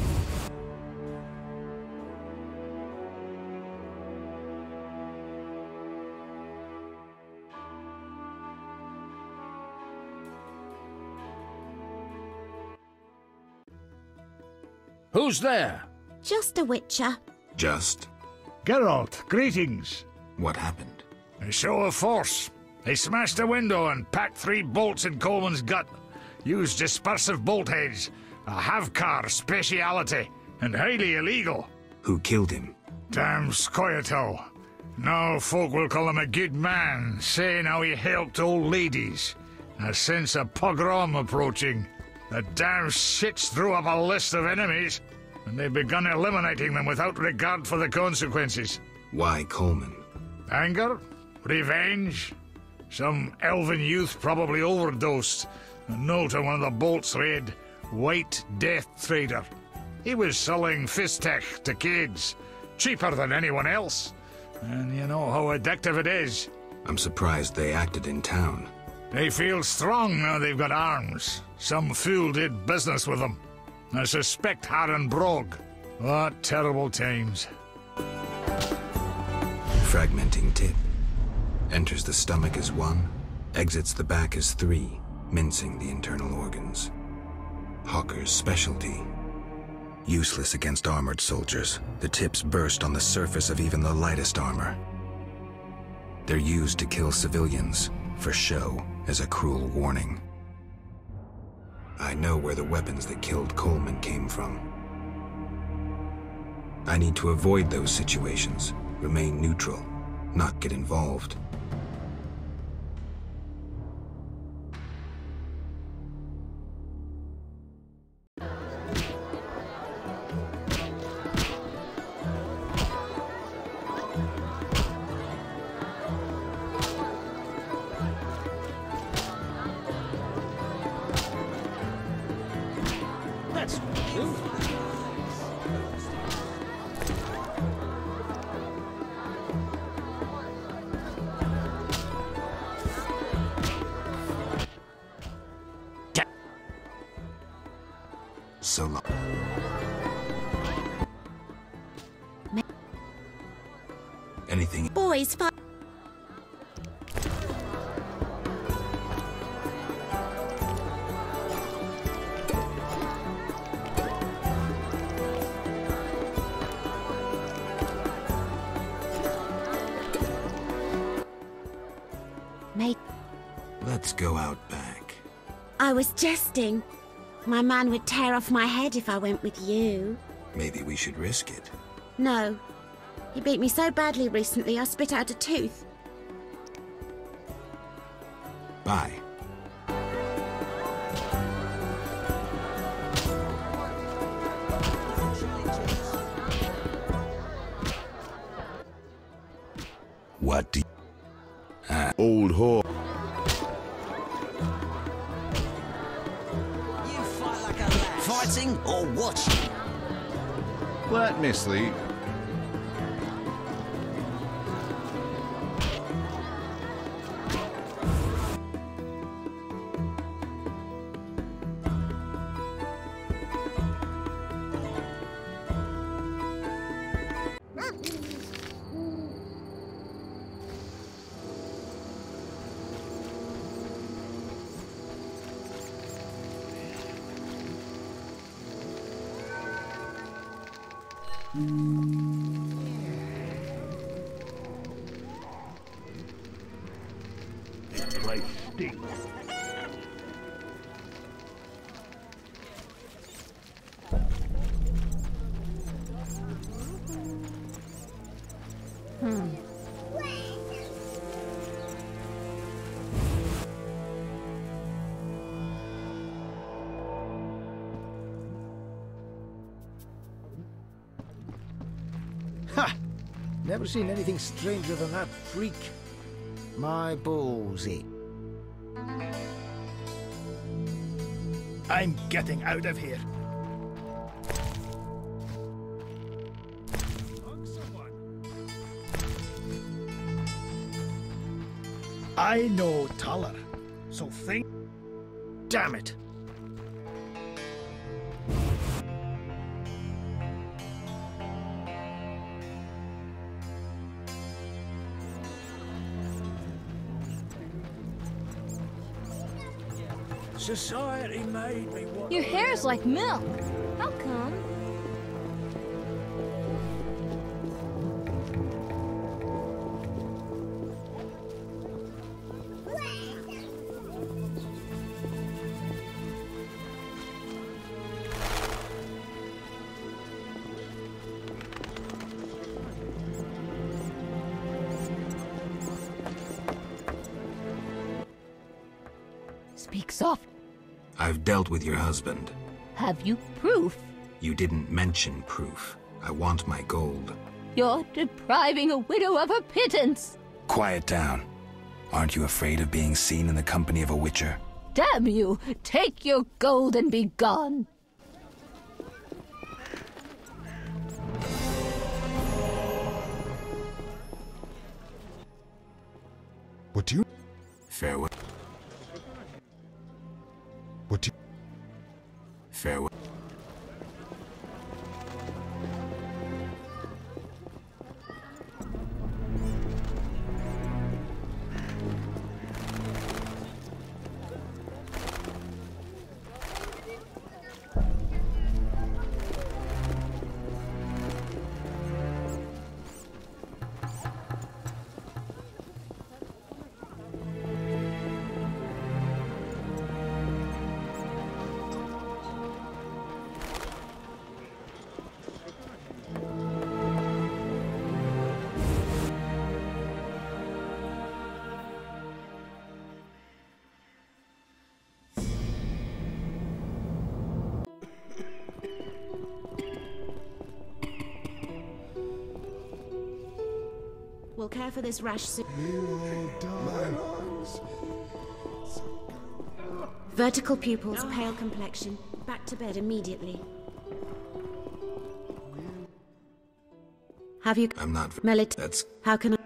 Who's there? Just a witcher. Just? Geralt, greetings. What happened? A show of force. They smashed a window and packed 3 bolts in Coleman's gut. Used dispersive bolt heads. A Havkar speciality. And highly illegal. Who killed him? Damn Scoia'tael. Now folk will call him a good man, saying how he helped old ladies. A sense of pogrom approaching. The damn shits threw up a list of enemies, and they've begun eliminating them without regard for the consequences. Why Coleman? Anger? Revenge? Some elven youth probably overdosed. A note on one of the bolts read, White Death Trader. He was selling fisstech to kids, cheaper than anyone else. And you know how addictive it is. I'm surprised they acted in town. They feel strong now they've got arms. Some fool did business with them. I suspect Harren Brog. What terrible times. Fragmenting tip. Enters the stomach as 1, exits the back as 3, mincing the internal organs. Hawker's specialty. Useless against armored soldiers, the tips burst on the surface of even the lightest armor. They're used to kill civilians, for show, as a cruel warning. I know where the weapons that killed Coleman came from. I need to avoid those situations, remain neutral, not get involved. So long. Anything? Boys, Mate. Let's go out back. I was jesting. My man would tear off my head if I went with you. Maybe we should risk it. No. He beat me so badly recently I spit out a tooth. Bye. What do you... Old whore. Fighting or watching? Let me sleep. This place stinks. Ha! Never seen anything stranger than that freak. My ballsy. I'm getting out of here. I know Taller, so think... Damn it. Society made me what... Your hair's like milk. How come? Speak soft. I've dealt with your husband. Have you proof? You didn't mention proof. I want my gold. You're depriving a widow of her pittance. Quiet down. Aren't you afraid of being seen in the company of a witcher? Damn you! Take your gold and be gone. What do you... Farewell. What do you... Farewell. We'll care for this rash soon. Vertical pupils, pale complexion. Back to bed immediately. Have you... I'm not... That's... How can I...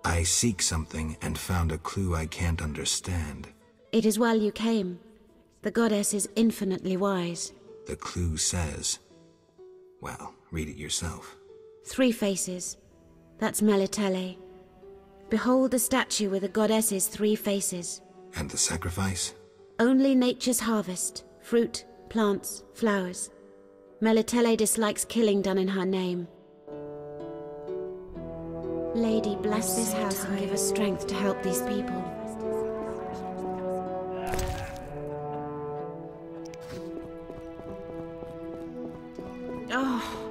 I seek something and found a clue I can't understand. It is well you came. The goddess is infinitely wise. The clue says... Well, read it yourself. 3 faces. That's Scoia'tael. Behold the statue with the goddess's 3 faces. And the sacrifice? Only nature's harvest. Fruit, plants, flowers. Scoia'tael dislikes killing done in her name. Lady, bless this house and give us strength to help these people. Oh.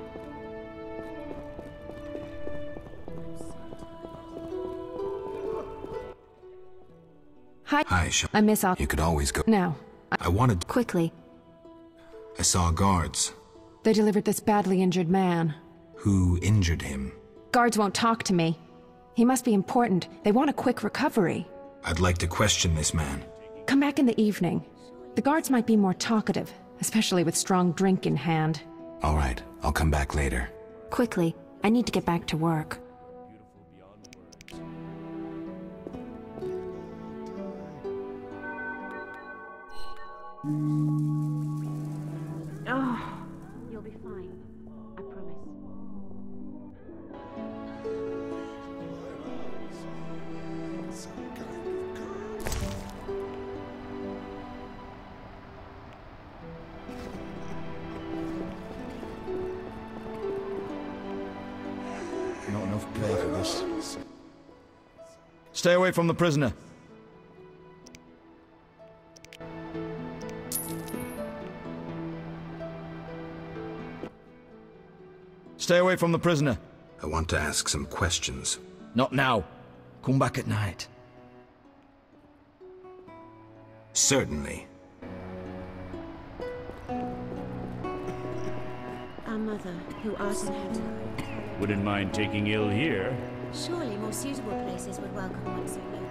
Hi, I miss Al. You could always go. Now. I wanted... Quickly. I saw guards. They delivered this badly injured man. Who injured him? Guards won't talk to me. He must be important. They want a quick recovery. I'd like to question this man. Come back in the evening. The guards might be more talkative, especially with strong drink in hand. All right, I'll come back later. Quickly. I need to get back to work. Oh, you'll be fine. I promise. Not enough pay for this. Stay away from the prisoner. Stay away from the prisoner. I want to ask some questions. Not now. Come back at night. Certainly. Our mother, who art in heaven. Wouldn't mind taking ill here. Surely more suitable places would welcome one so noble.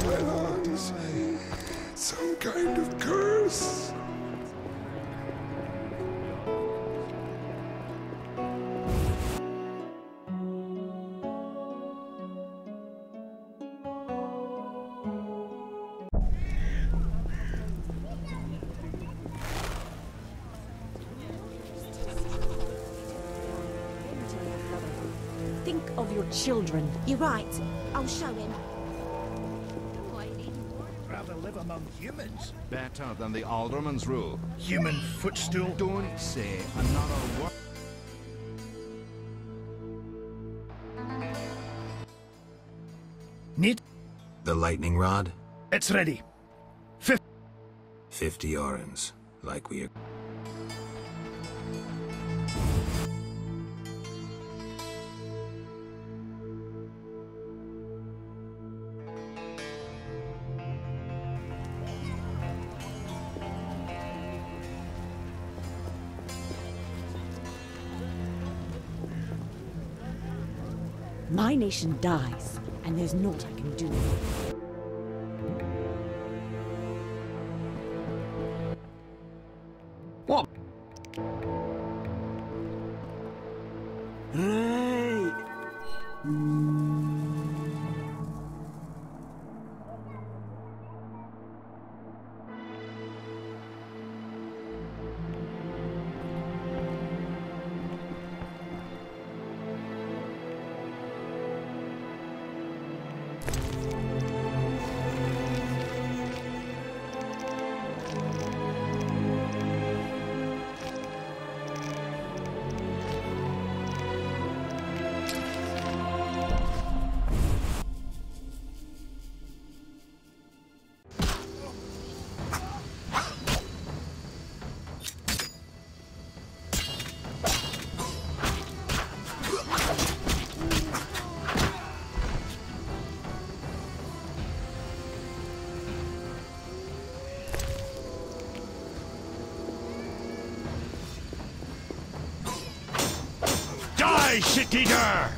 My lord is some kind of curse. Think of of your children. You're right. I'll show him. Rather live among humans. Better than the alderman's rule. Human footstool. Don't say another word. Need? The lightning rod? It's ready. 50 orens, like we are. My nation dies, and there's naught I can do. What? Right. Die, shit-eater!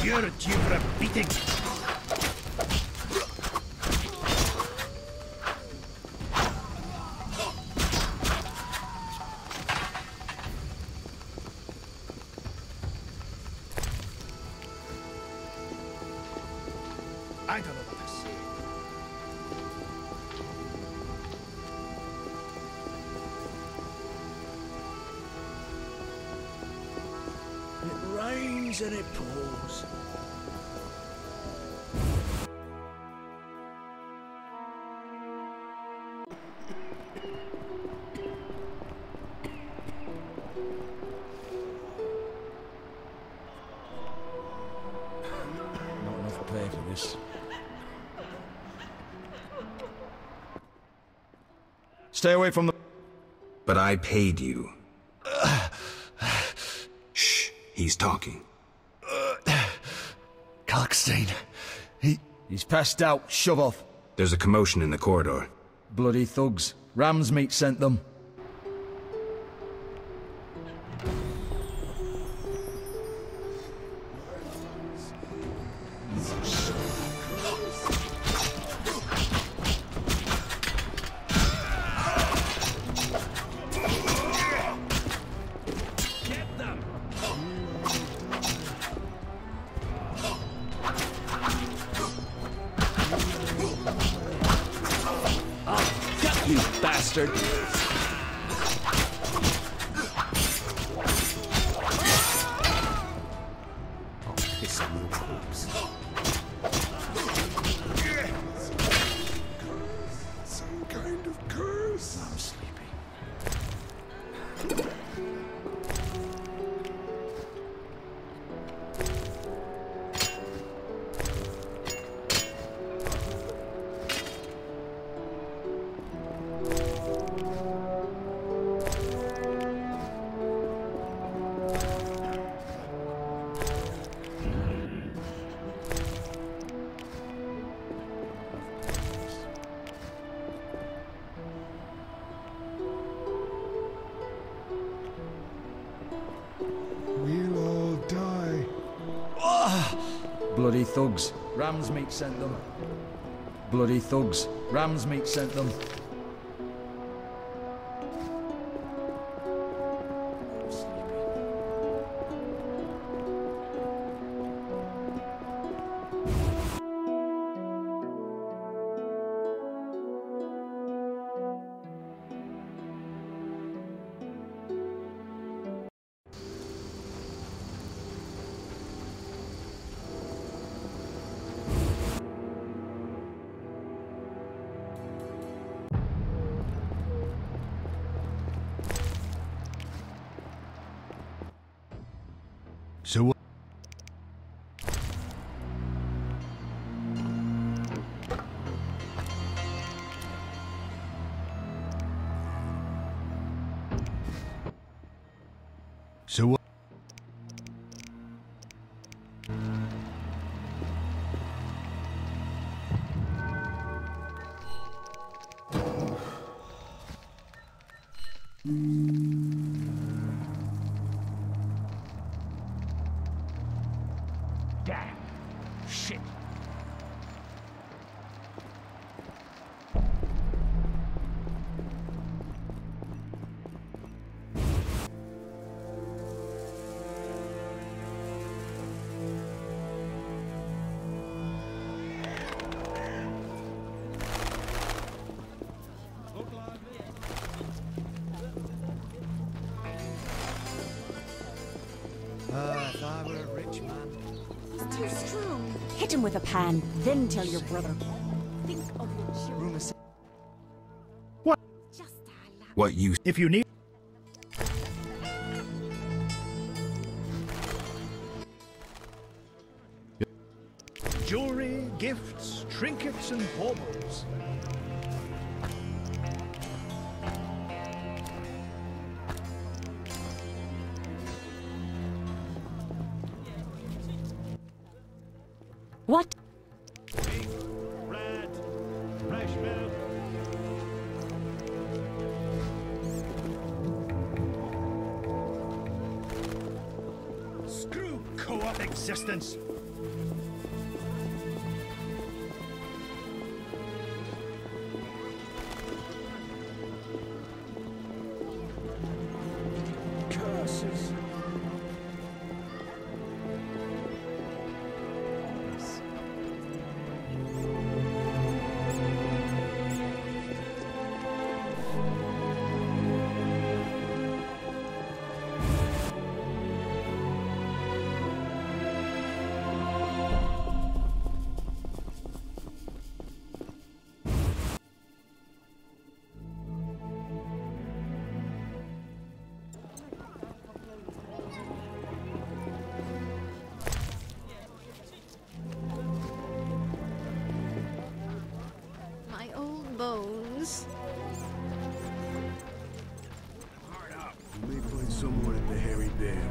You're due for a beating. I don't know what to say. It rains and it pours. Not enough pay for this. Stay away from the... But I paid you. Shh, he's talking. Kalkstein. He's passed out. Shove off. There's a commotion in the corridor. Bloody thugs. Ram's meat sent them. You bastard! I'll piss on your corpse. Some kind of curse. I'm sleepy. Bloody thugs. Ram's meat sent them. Bloody thugs. Ram's meat sent them. So what? So what? Damn. Shit. If I were a rich man. He's too strong. Hit him with a pan, then tell your brother. Think of your children. What? What you... If you need... Jewelry, gifts, trinkets and baubles. What? Red. Fresh milk. Screw co-op existence. Curses. My old bones. You may find someone at the Hairy Bear.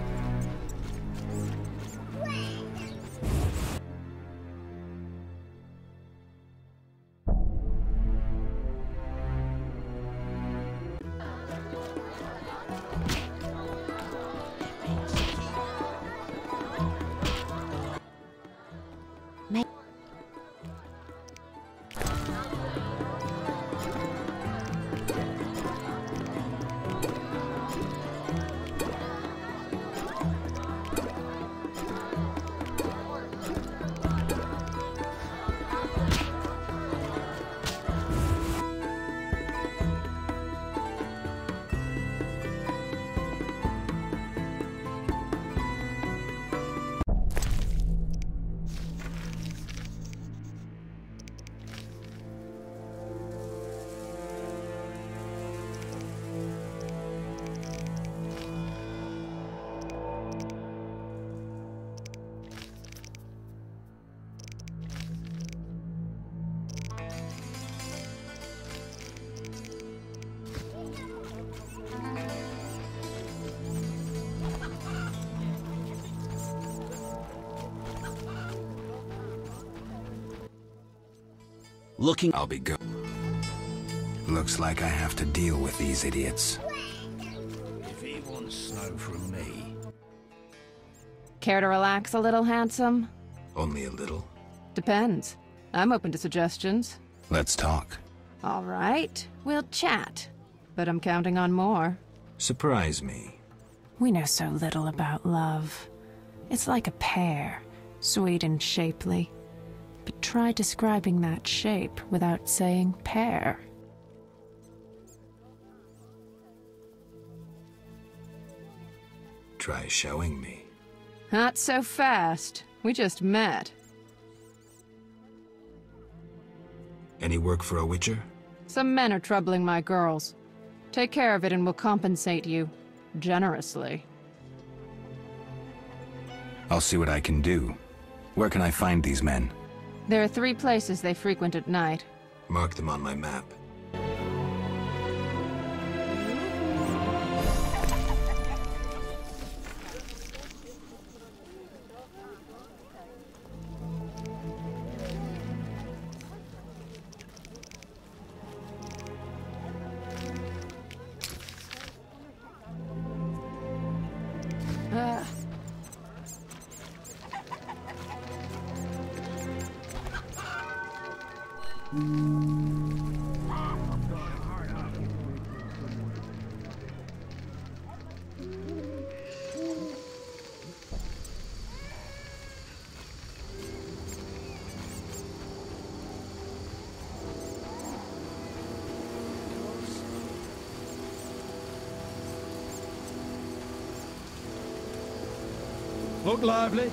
Looking... I'll be good. Looks like I have to deal with these idiots. If he wants snow from me... Care to relax a little, handsome? Only a little? Depends. I'm open to suggestions. Let's talk. All right, we'll chat. But I'm counting on more. Surprise me. We know so little about love. It's like a pear, sweet and shapely. But try describing that shape without saying pear. Try showing me. Not so fast. We just met. Any work for a witcher? Some men are troubling my girls. Take care of it and we'll compensate you. Generously. I'll see what I can do. Where can I find these men? There are 3 places they frequent at night. Mark them on my map. Look lively.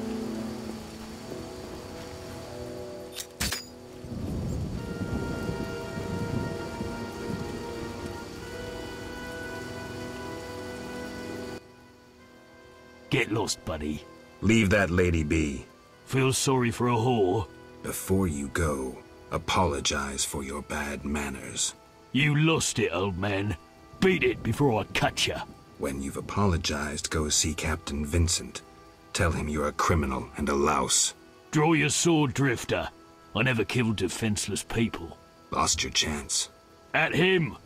Get lost, buddy. Leave that lady be. Feel sorry for a whore? Before you go, apologize for your bad manners. You lost it, old man. Beat it before I cut ya. When you've apologized, go see Captain Vincent. Tell him you're a criminal and a louse. Draw your sword, Drifter. I never killed defenseless people. Lost your chance. At him!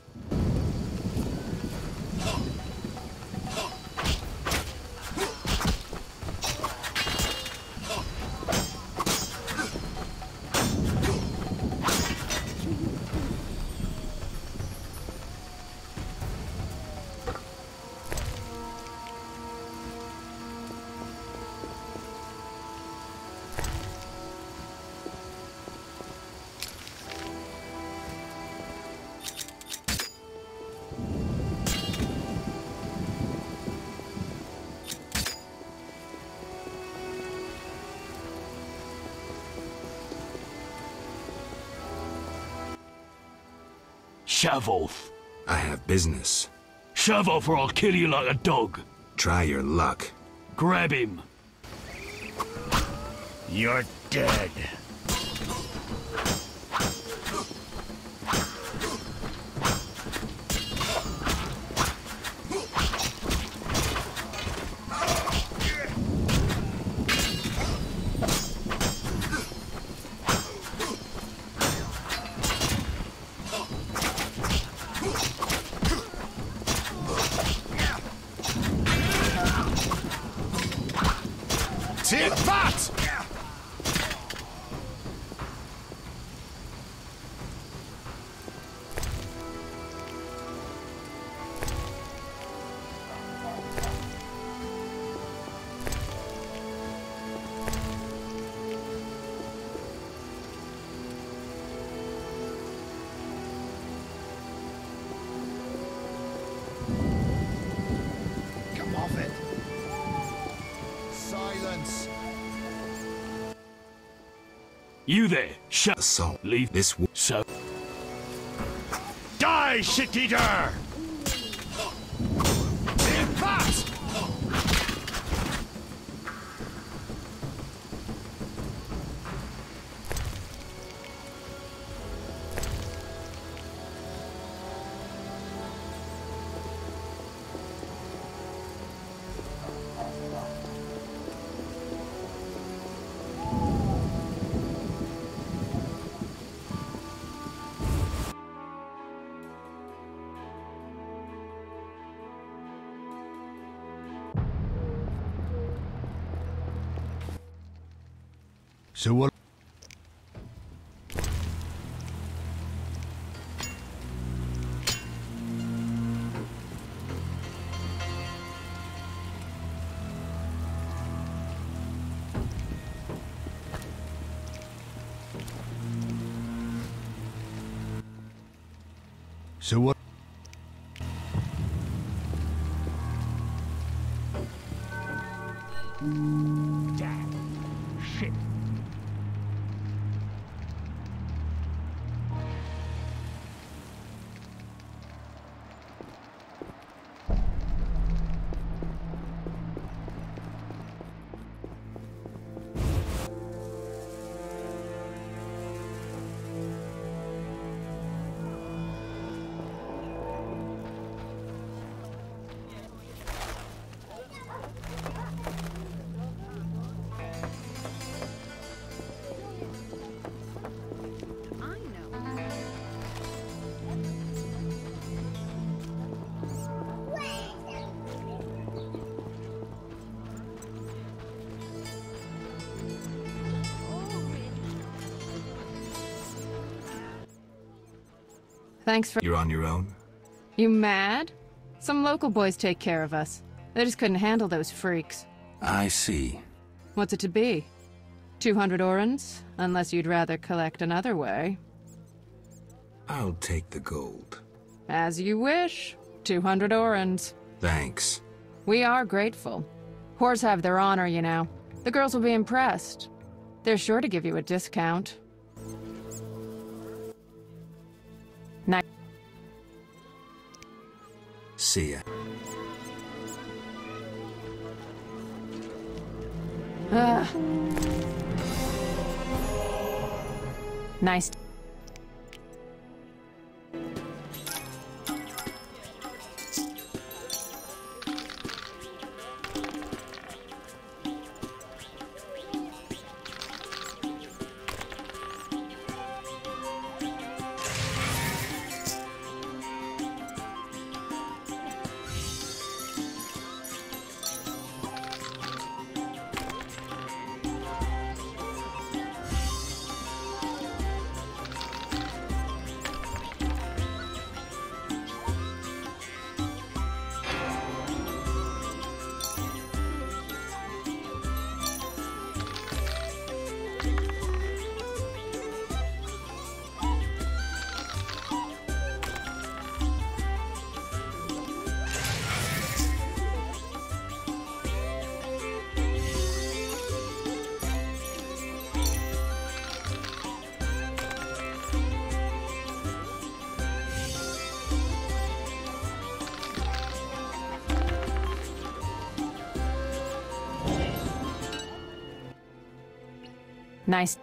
Shove off. I have business. Shove off or I'll kill you like a dog. Try your luck. Grab him. You're dead. Take that! Come off it. Silence. You there. Shut. Assault. Leave this. So. Die, shit-eater! Take that! So what? So what? Damn. Shit. Thanks for— You're on your own? You mad? Some local boys take care of us. They just couldn't handle those freaks. I see. What's it to be? 200 orens? Unless you'd rather collect another way. I'll take the gold. As you wish. 200 orens. Thanks. We are grateful. Whores have their honor, you know. The girls will be impressed. They're sure to give you a discount. Nice. See ya. Nice. Nice.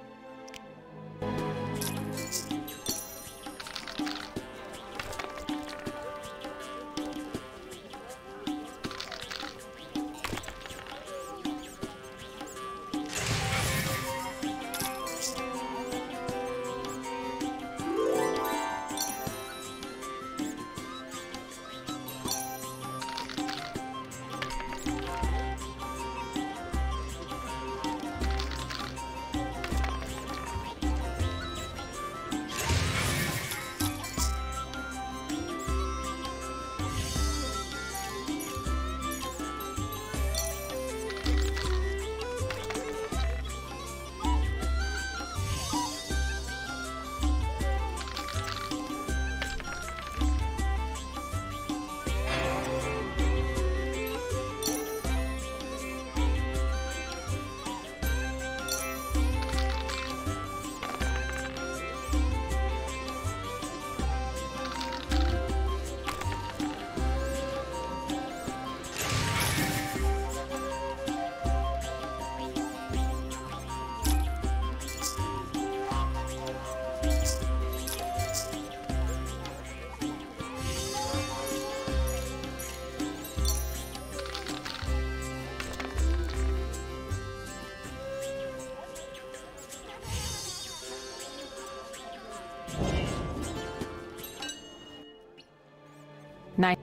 Nice.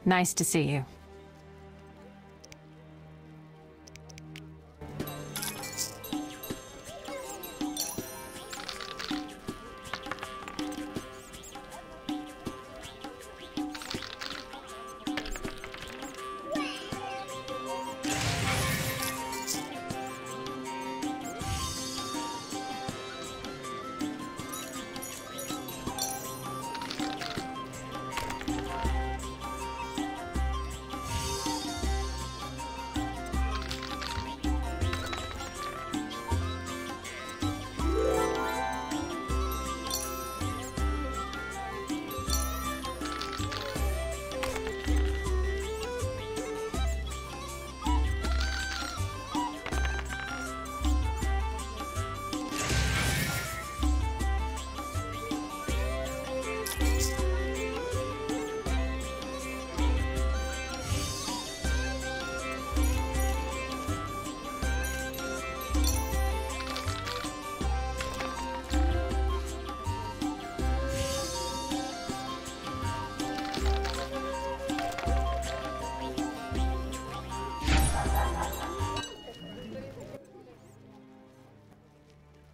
Nice to see you.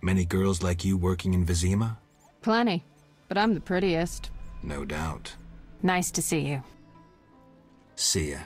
Many girls like you working in Vizima? Plenty, but I'm the prettiest. No doubt. Nice to see you. See ya.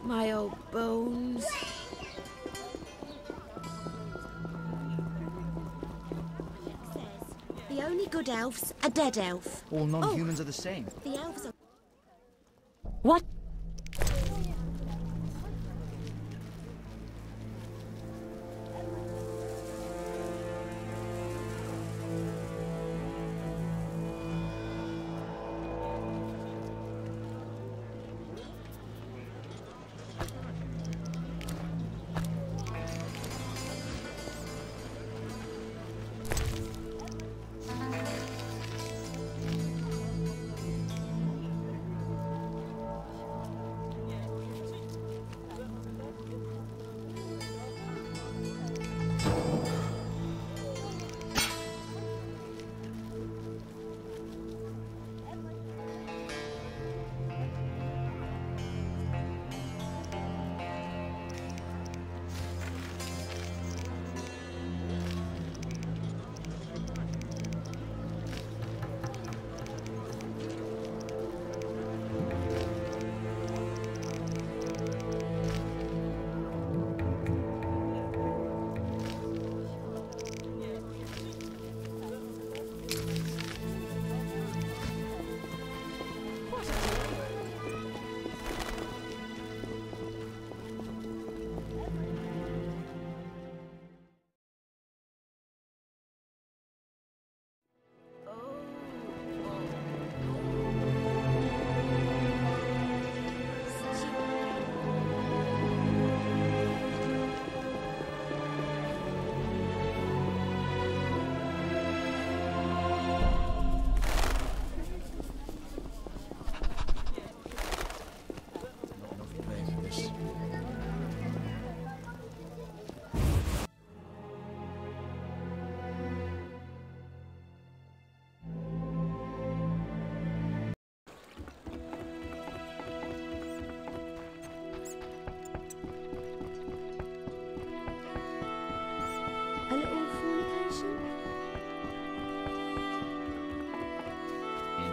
My old bones. The only good elves are dead elf. All non-humans are the same. The elves are... What?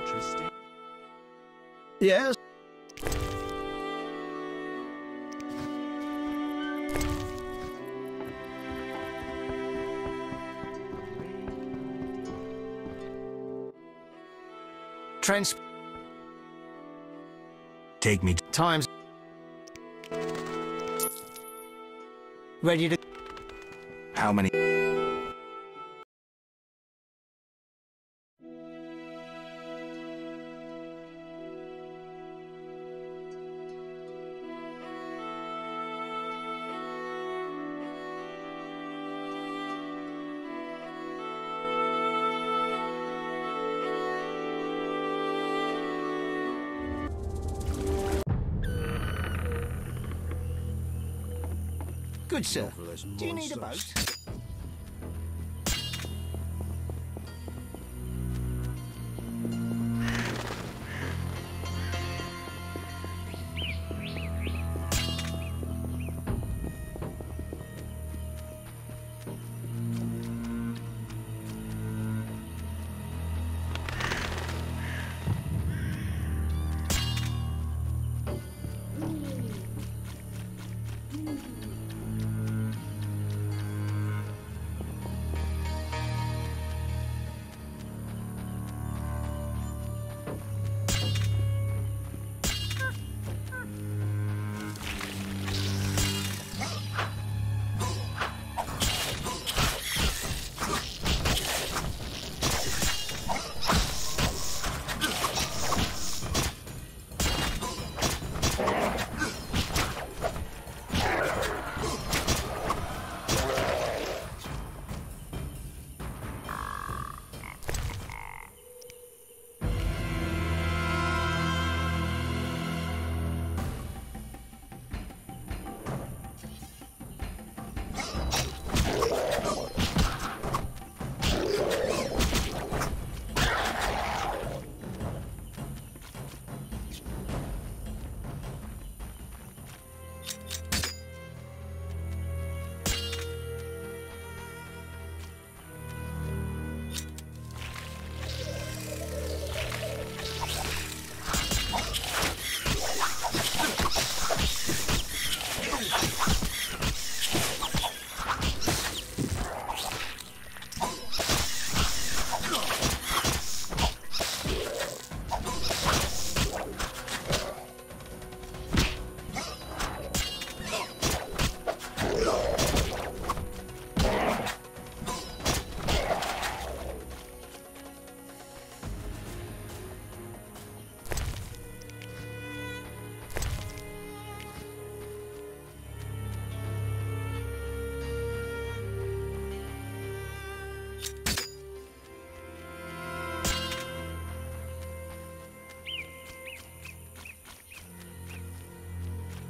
Interesting. Yes? Take me Times. Ready to... how many? Good, sir. Do you need a boat?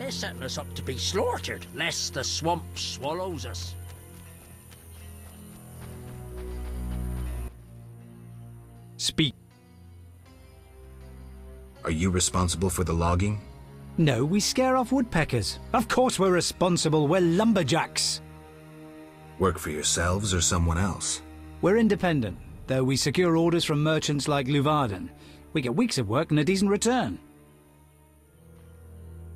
They're setting us up to be slaughtered, lest the swamp swallows us. Speak. Are you responsible for the logging? No, we scare off woodpeckers. Of course we're responsible. We're lumberjacks. Work for yourselves or someone else? We're independent, though we secure orders from merchants like Luvarden. We get weeks of work and a decent return.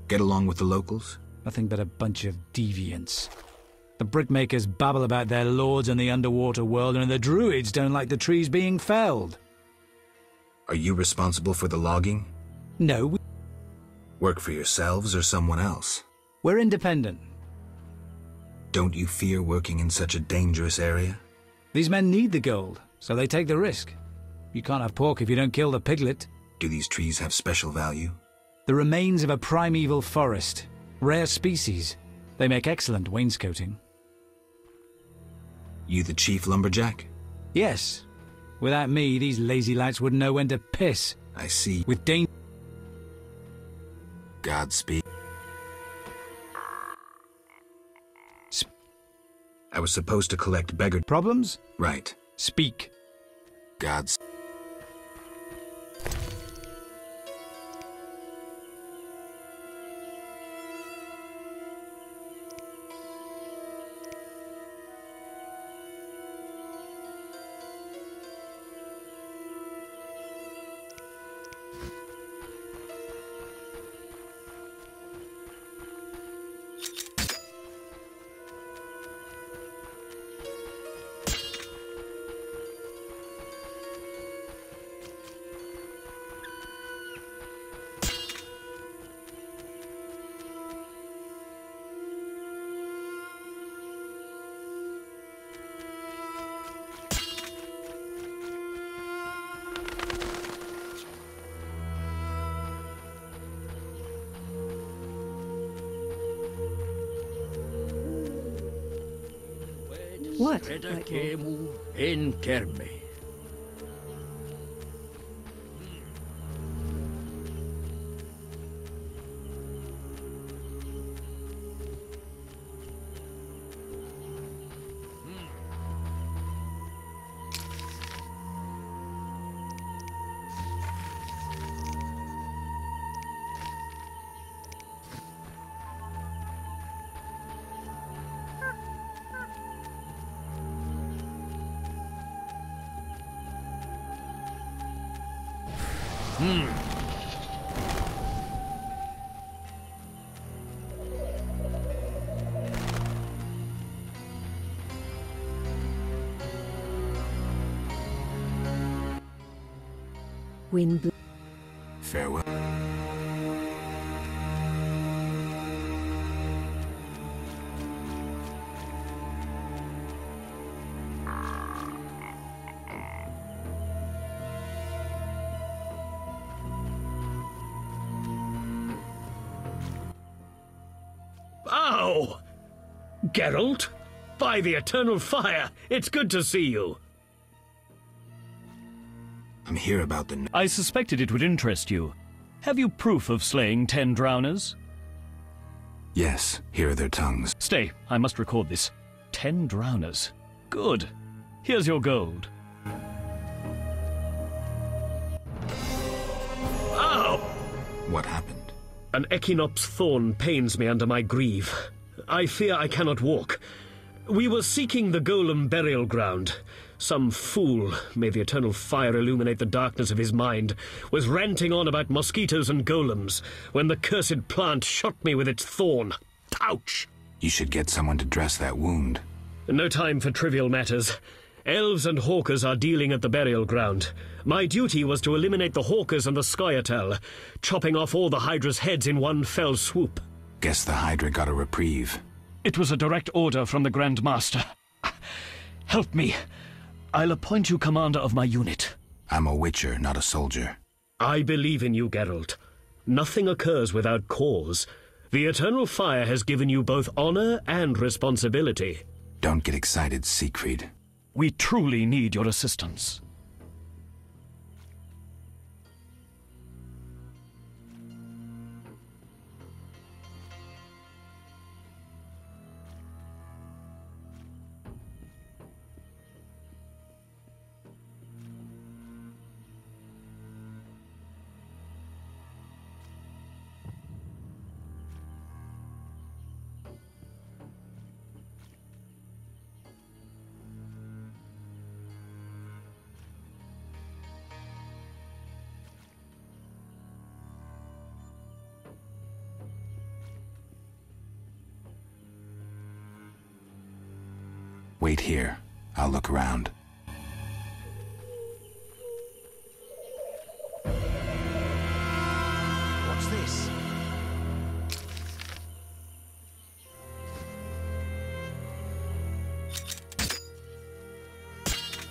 Get along with the locals? Nothing but a bunch of deviants. The brickmakers babble about their lords in the underwater world, and the druids don't like the trees being felled. Are you responsible for the logging? No, we... Work for yourselves or someone else? We're independent. Don't you fear working in such a dangerous area? These men need the gold, so they take the risk. You can't have pork if you don't kill the piglet. Do these trees have special value? The remains of a primeval forest. Rare species. They make excellent wainscoting. You the chief lumberjack? Yes. Without me, these lazy lads wouldn't know when to piss. I see. With danger... Godspeed. I was supposed to collect beggar... Problems? Right. Speak. Gods... What? Kemu en Kerme. Wind. Farewell. Ow! Geralt? By the eternal fire, it's good to see you. I'm here about the... I suspected it would interest you. Have you proof of slaying 10 drowners? Yes, here are their tongues. Stay, I must record this. 10 drowners. Good. Here's your gold. Ow! What happened? An Echinops thorn pains me under my greave. I fear I cannot walk. We were seeking the golem burial ground. Some fool, may the eternal fire illuminate the darkness of his mind, was ranting on about mosquitoes and golems when the cursed plant shot me with its thorn. Ouch! You should get someone to dress that wound. No time for trivial matters. Elves and hawkers are dealing at the burial ground. My duty was to eliminate the hawkers and the Scoia'tael, chopping off all the Hydra's heads in one fell swoop. Guess the Hydra got a reprieve. It was a direct order from the Grand Master. Help me. I'll appoint you commander of my unit. I'm a witcher, not a soldier. I believe in you, Geralt. Nothing occurs without cause. The eternal fire has given you both honor and responsibility. Don't get excited, Siegfried. We truly need your assistance. Wait here. I'll look around. What's this?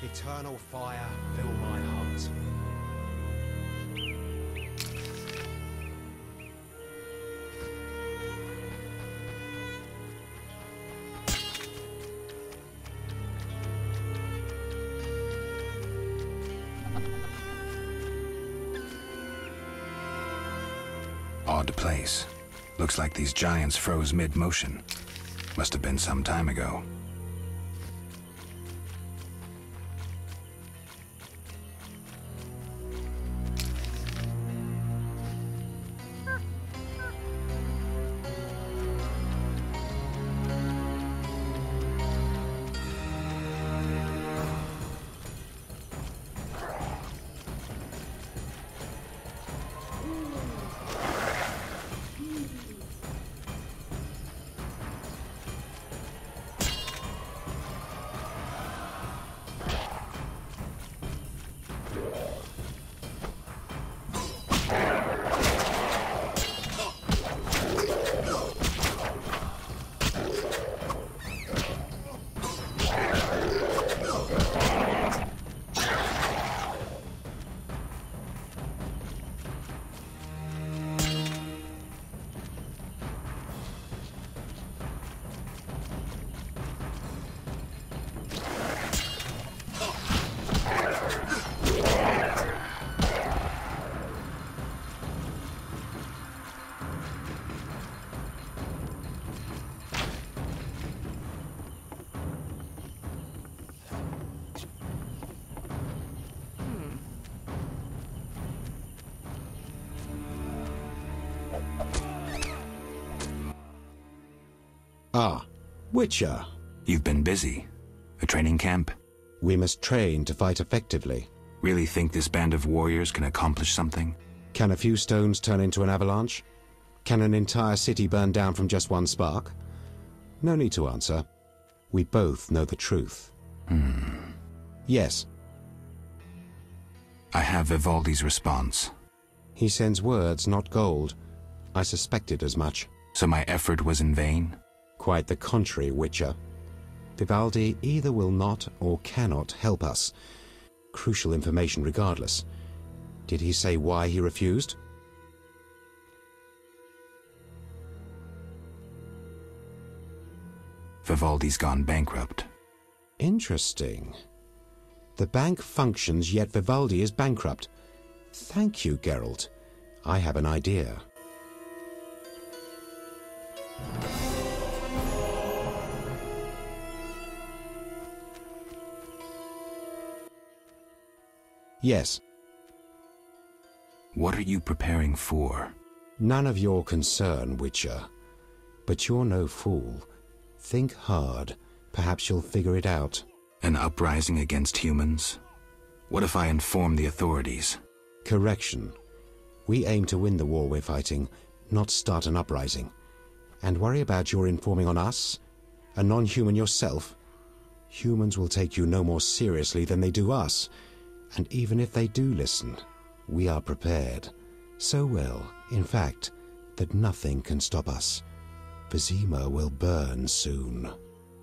Eternal fire, fill my heart. Odd place. Looks like these giants froze mid-motion. Must have been some time ago. Ah, Witcher. You've been busy. A training camp? We must train to fight effectively. Really think this band of warriors can accomplish something? Can a few stones turn into an avalanche? Can an entire city burn down from just one spark? No need to answer. We both know the truth. Yes. I have Vivaldi's response. He sends words, not gold. I suspected as much. So my effort was in vain? Quite the contrary, Witcher. Vivaldi either will not or cannot help us. Crucial information regardless. Did he say why he refused? Vivaldi's gone bankrupt. Interesting. The bank functions, yet Vivaldi is bankrupt. Thank you, Geralt. I have an idea. Yes. What are you preparing for? None of your concern, Witcher. But you're no fool. Think hard. Perhaps you'll figure it out. An uprising against humans? What if I inform the authorities? Correction. We aim to win the war we're fighting, not start an uprising. And worry about your informing on us? A non-human yourself? Humans will take you no more seriously than they do us. And even if they do listen, we are prepared. So well, in fact, that nothing can stop us. Vizima will burn soon.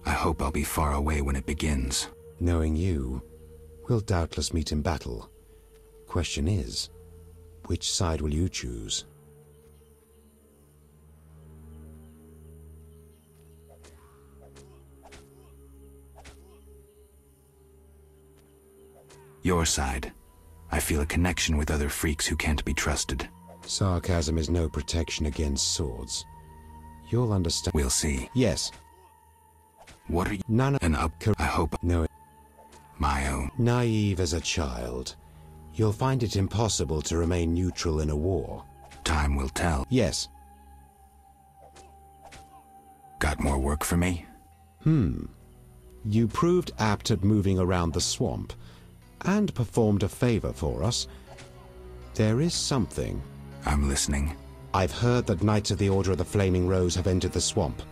I hope I'll be far away when it begins. Knowing you, we'll doubtless meet in battle. Question is, which side will you choose? Your side. I feel a connection with other freaks who can't be trusted. Sarcasm is no protection against swords. You'll understand. We'll see. Yes. What are you? None of an up. I hope. No. My own. Naive as a child. You'll find it impossible to remain neutral in a war. Time will tell. Yes. Got more work for me? You proved apt at moving around the swamp, and performed a favor for us. There is something. I'm listening. I've heard that Knights of the Order of the Flaming Rose have entered the swamp.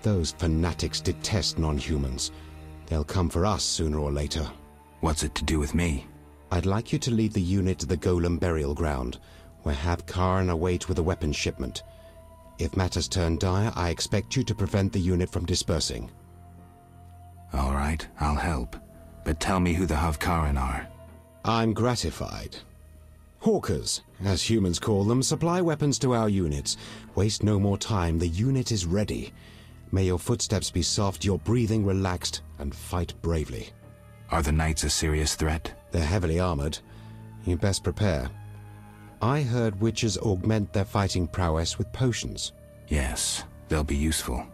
Those fanatics detest non-humans. They'll come for us sooner or later. What's it to do with me? I'd like you to lead the unit to the Golem Burial Ground, where have Karn await with a weapons shipment. If matters turn dire, I expect you to prevent the unit from dispersing. All right, I'll help. But tell me who the Havkaran are. I'm gratified. Hawkers, as humans call them, supply weapons to our units. Waste no more time, the unit is ready. May your footsteps be soft, your breathing relaxed, and fight bravely. Are the knights a serious threat? They're heavily armored. You best prepare. I heard witches augment their fighting prowess with potions. Yes, they'll be useful.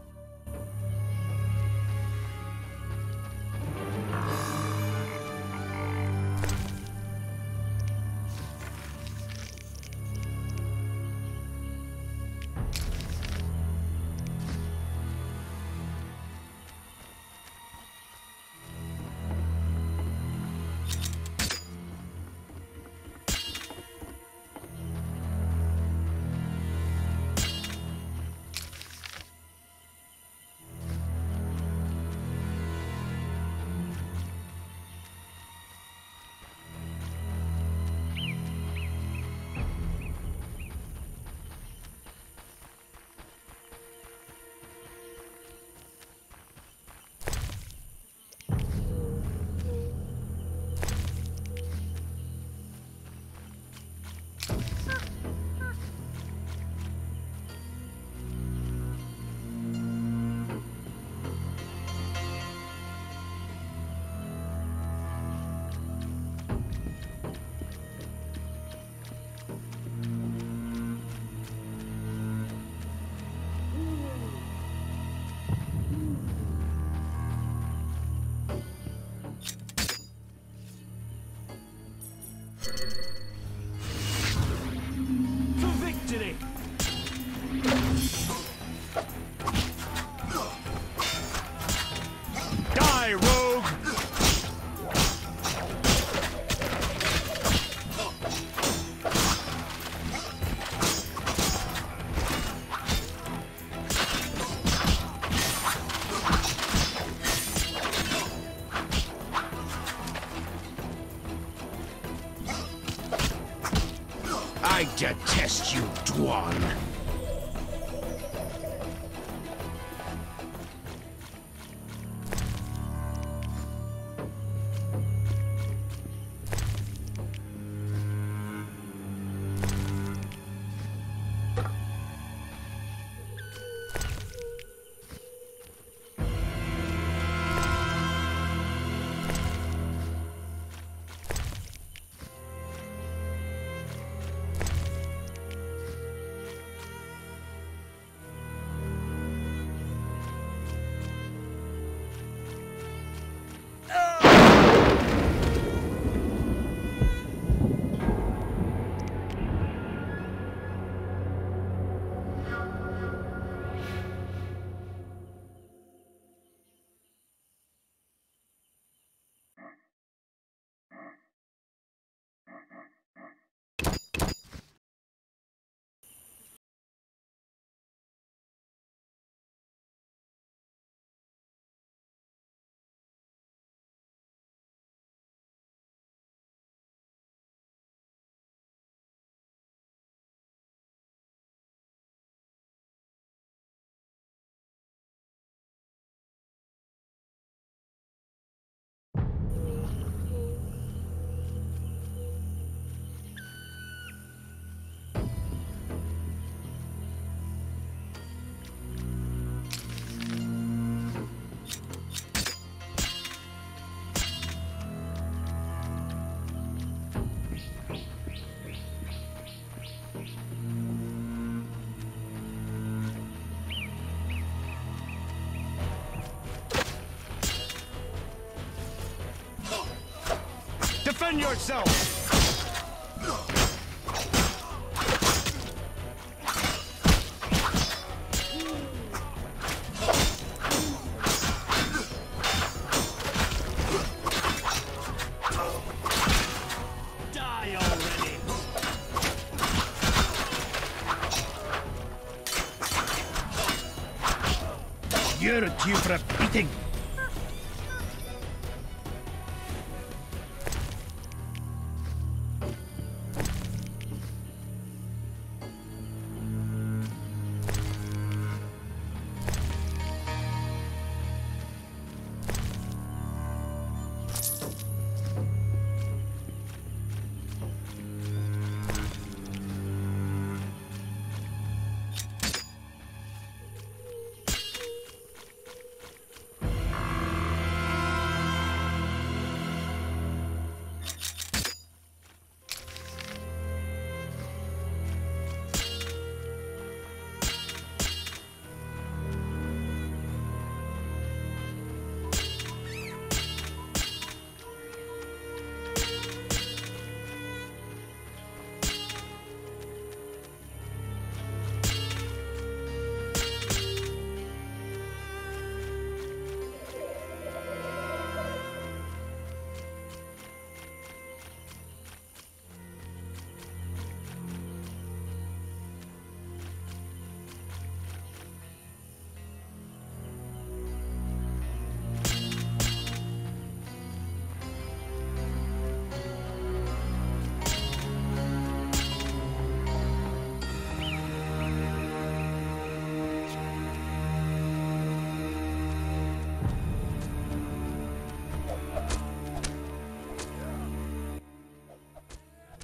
I detest you, Dwan. Defend yourself! Die already! You're due for a beating.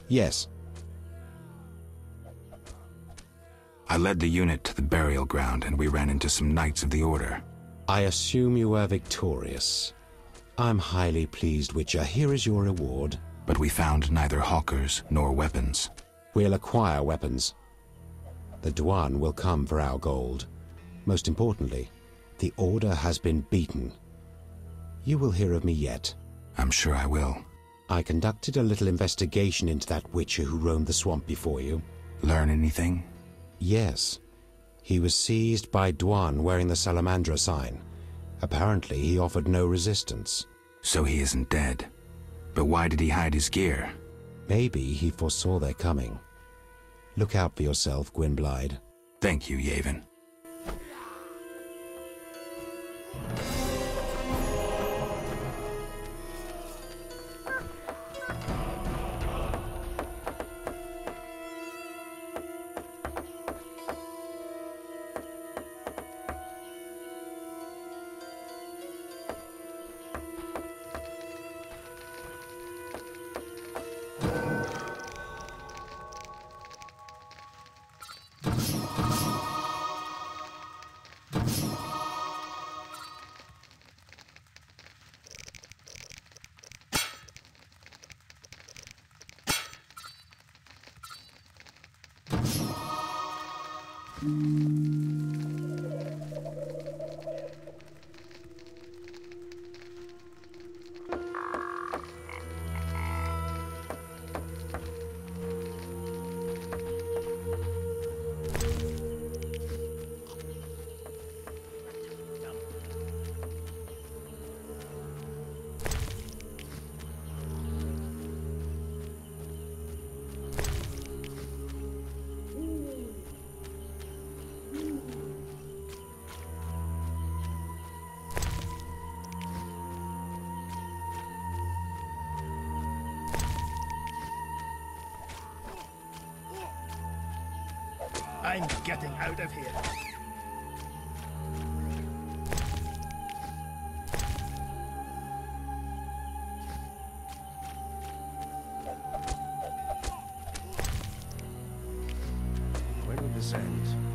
Yes. I led the unit to the burial ground and we ran into some Knights of the Order. I assume you were victorious. I'm highly pleased, Witcher. Here is your reward. But we found neither hawkers nor weapons. We'll acquire weapons. The Dwan will come for our gold. Most importantly, the Order has been beaten. You will hear of me yet. I'm sure I will. I conducted a little investigation into that Witcher who roamed the swamp before you. Learn anything? Yes. He was seized by Dwan wearing the Salamandra sign. Apparently, he offered no resistance. So he isn't dead. But why did he hide his gear? Maybe he foresaw their coming. Look out for yourself, Gwynblyde. Thank you, Yavin. I'm getting out of here. When will this end?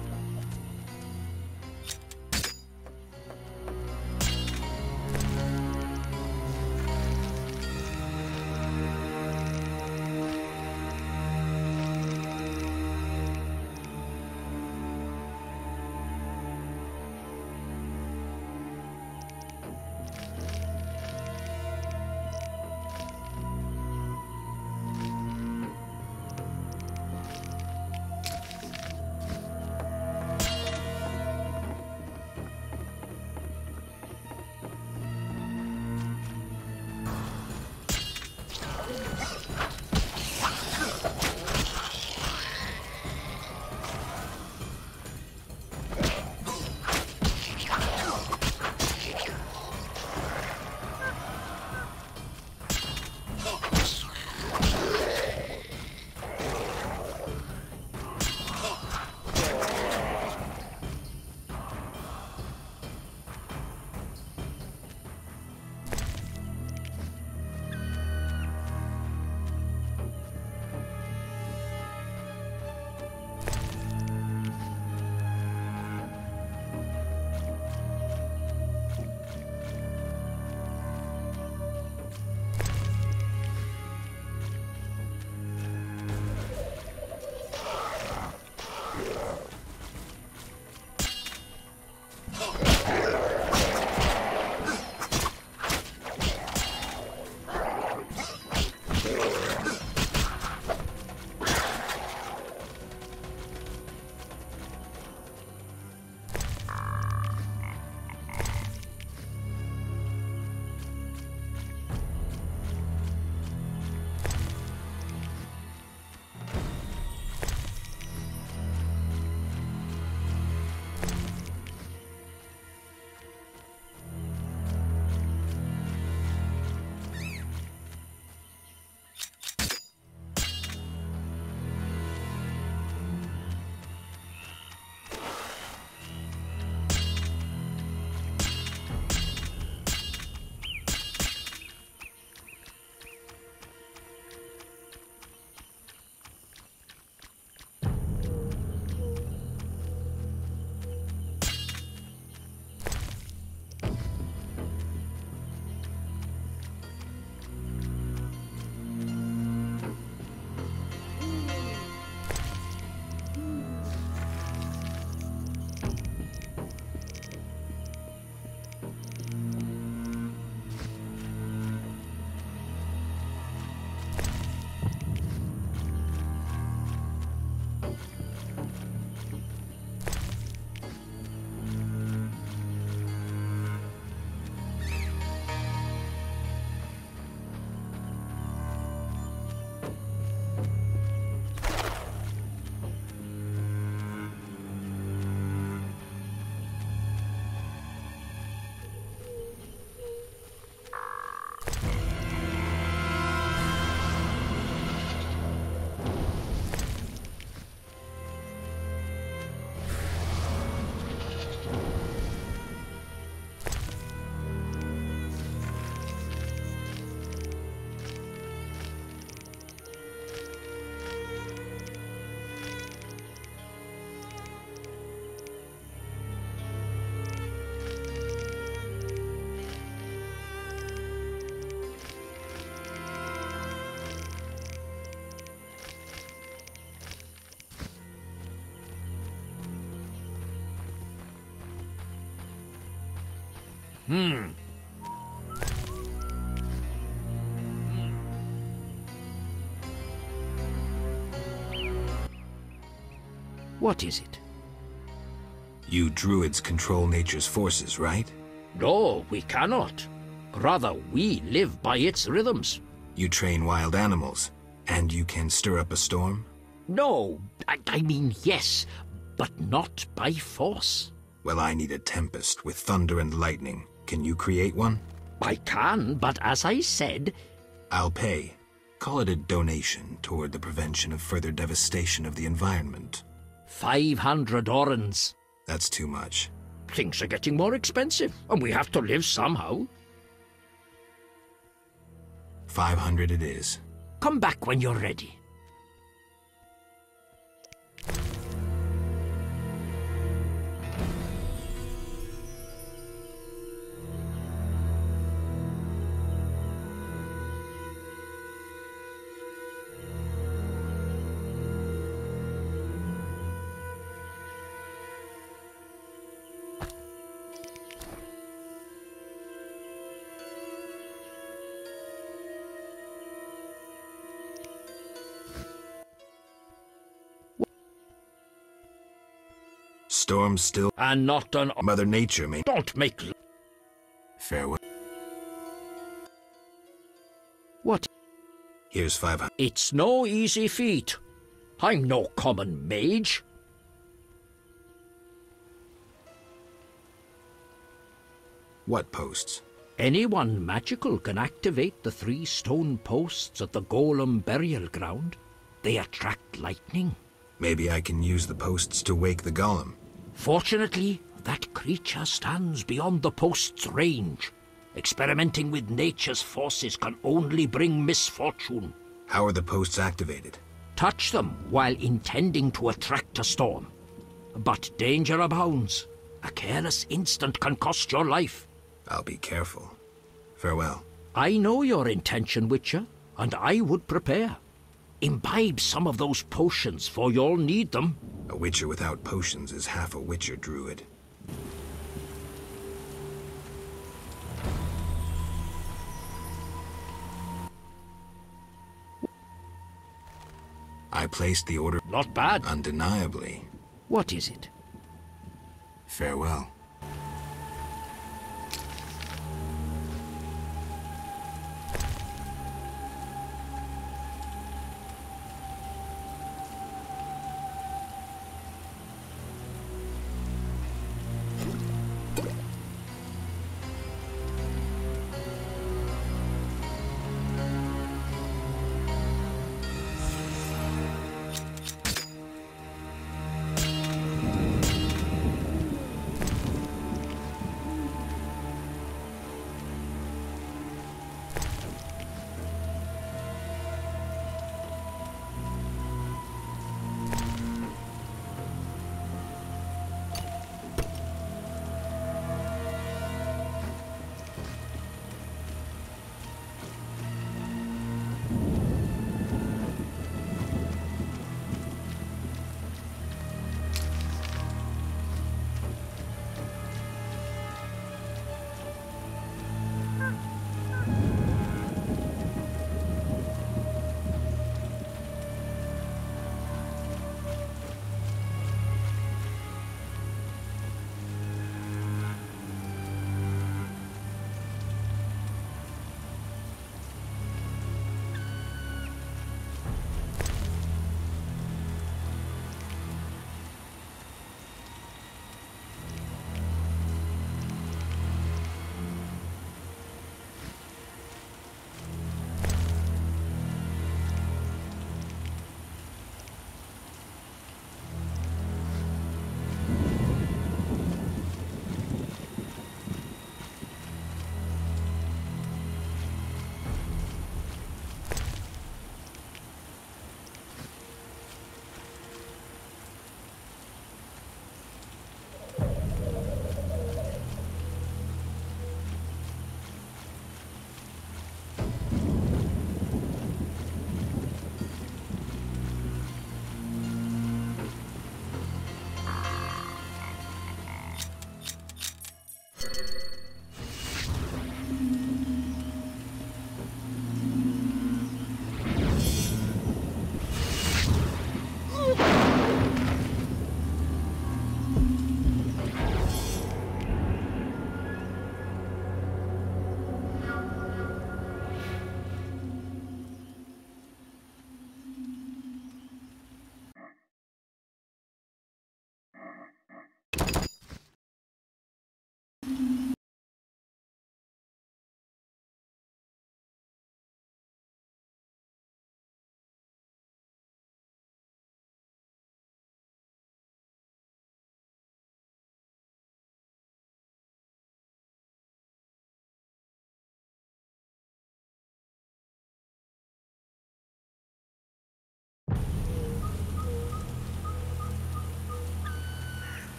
What is it? You druids control nature's forces, right? No, we cannot. Rather, we live by its rhythms. You train wild animals, and you can stir up a storm? No, I mean yes, but not by force. Well, I need a tempest with thunder and lightning. Can you create one? I can, but as I said... I'll pay. Call it a donation toward the prevention of further devastation of the environment. 500 orens. That's too much. Things are getting more expensive, and we have to live somehow. 500 it is. Come back when you're ready. Storms still... And not an... Mother Nature may... Don't make... Farewell. What? Here's 500. It's no easy feat. I'm no common mage. What posts? Anyone magical can activate the 3 stone posts at the Golem burial ground. They attract lightning. Maybe I can use the posts to wake the golem. Fortunately, that creature stands beyond the post's range. Experimenting with nature's forces can only bring misfortune. How are the posts activated? Touch them while intending to attract a storm. But danger abounds. A careless instant can cost your life. I'll be careful. Farewell. I know your intention, Witcher, and I would prepare. Imbibe some of those potions, for you'll need them. A witcher without potions is half a witcher druid. I placed the order... Not bad. Undeniably. What is it? Farewell.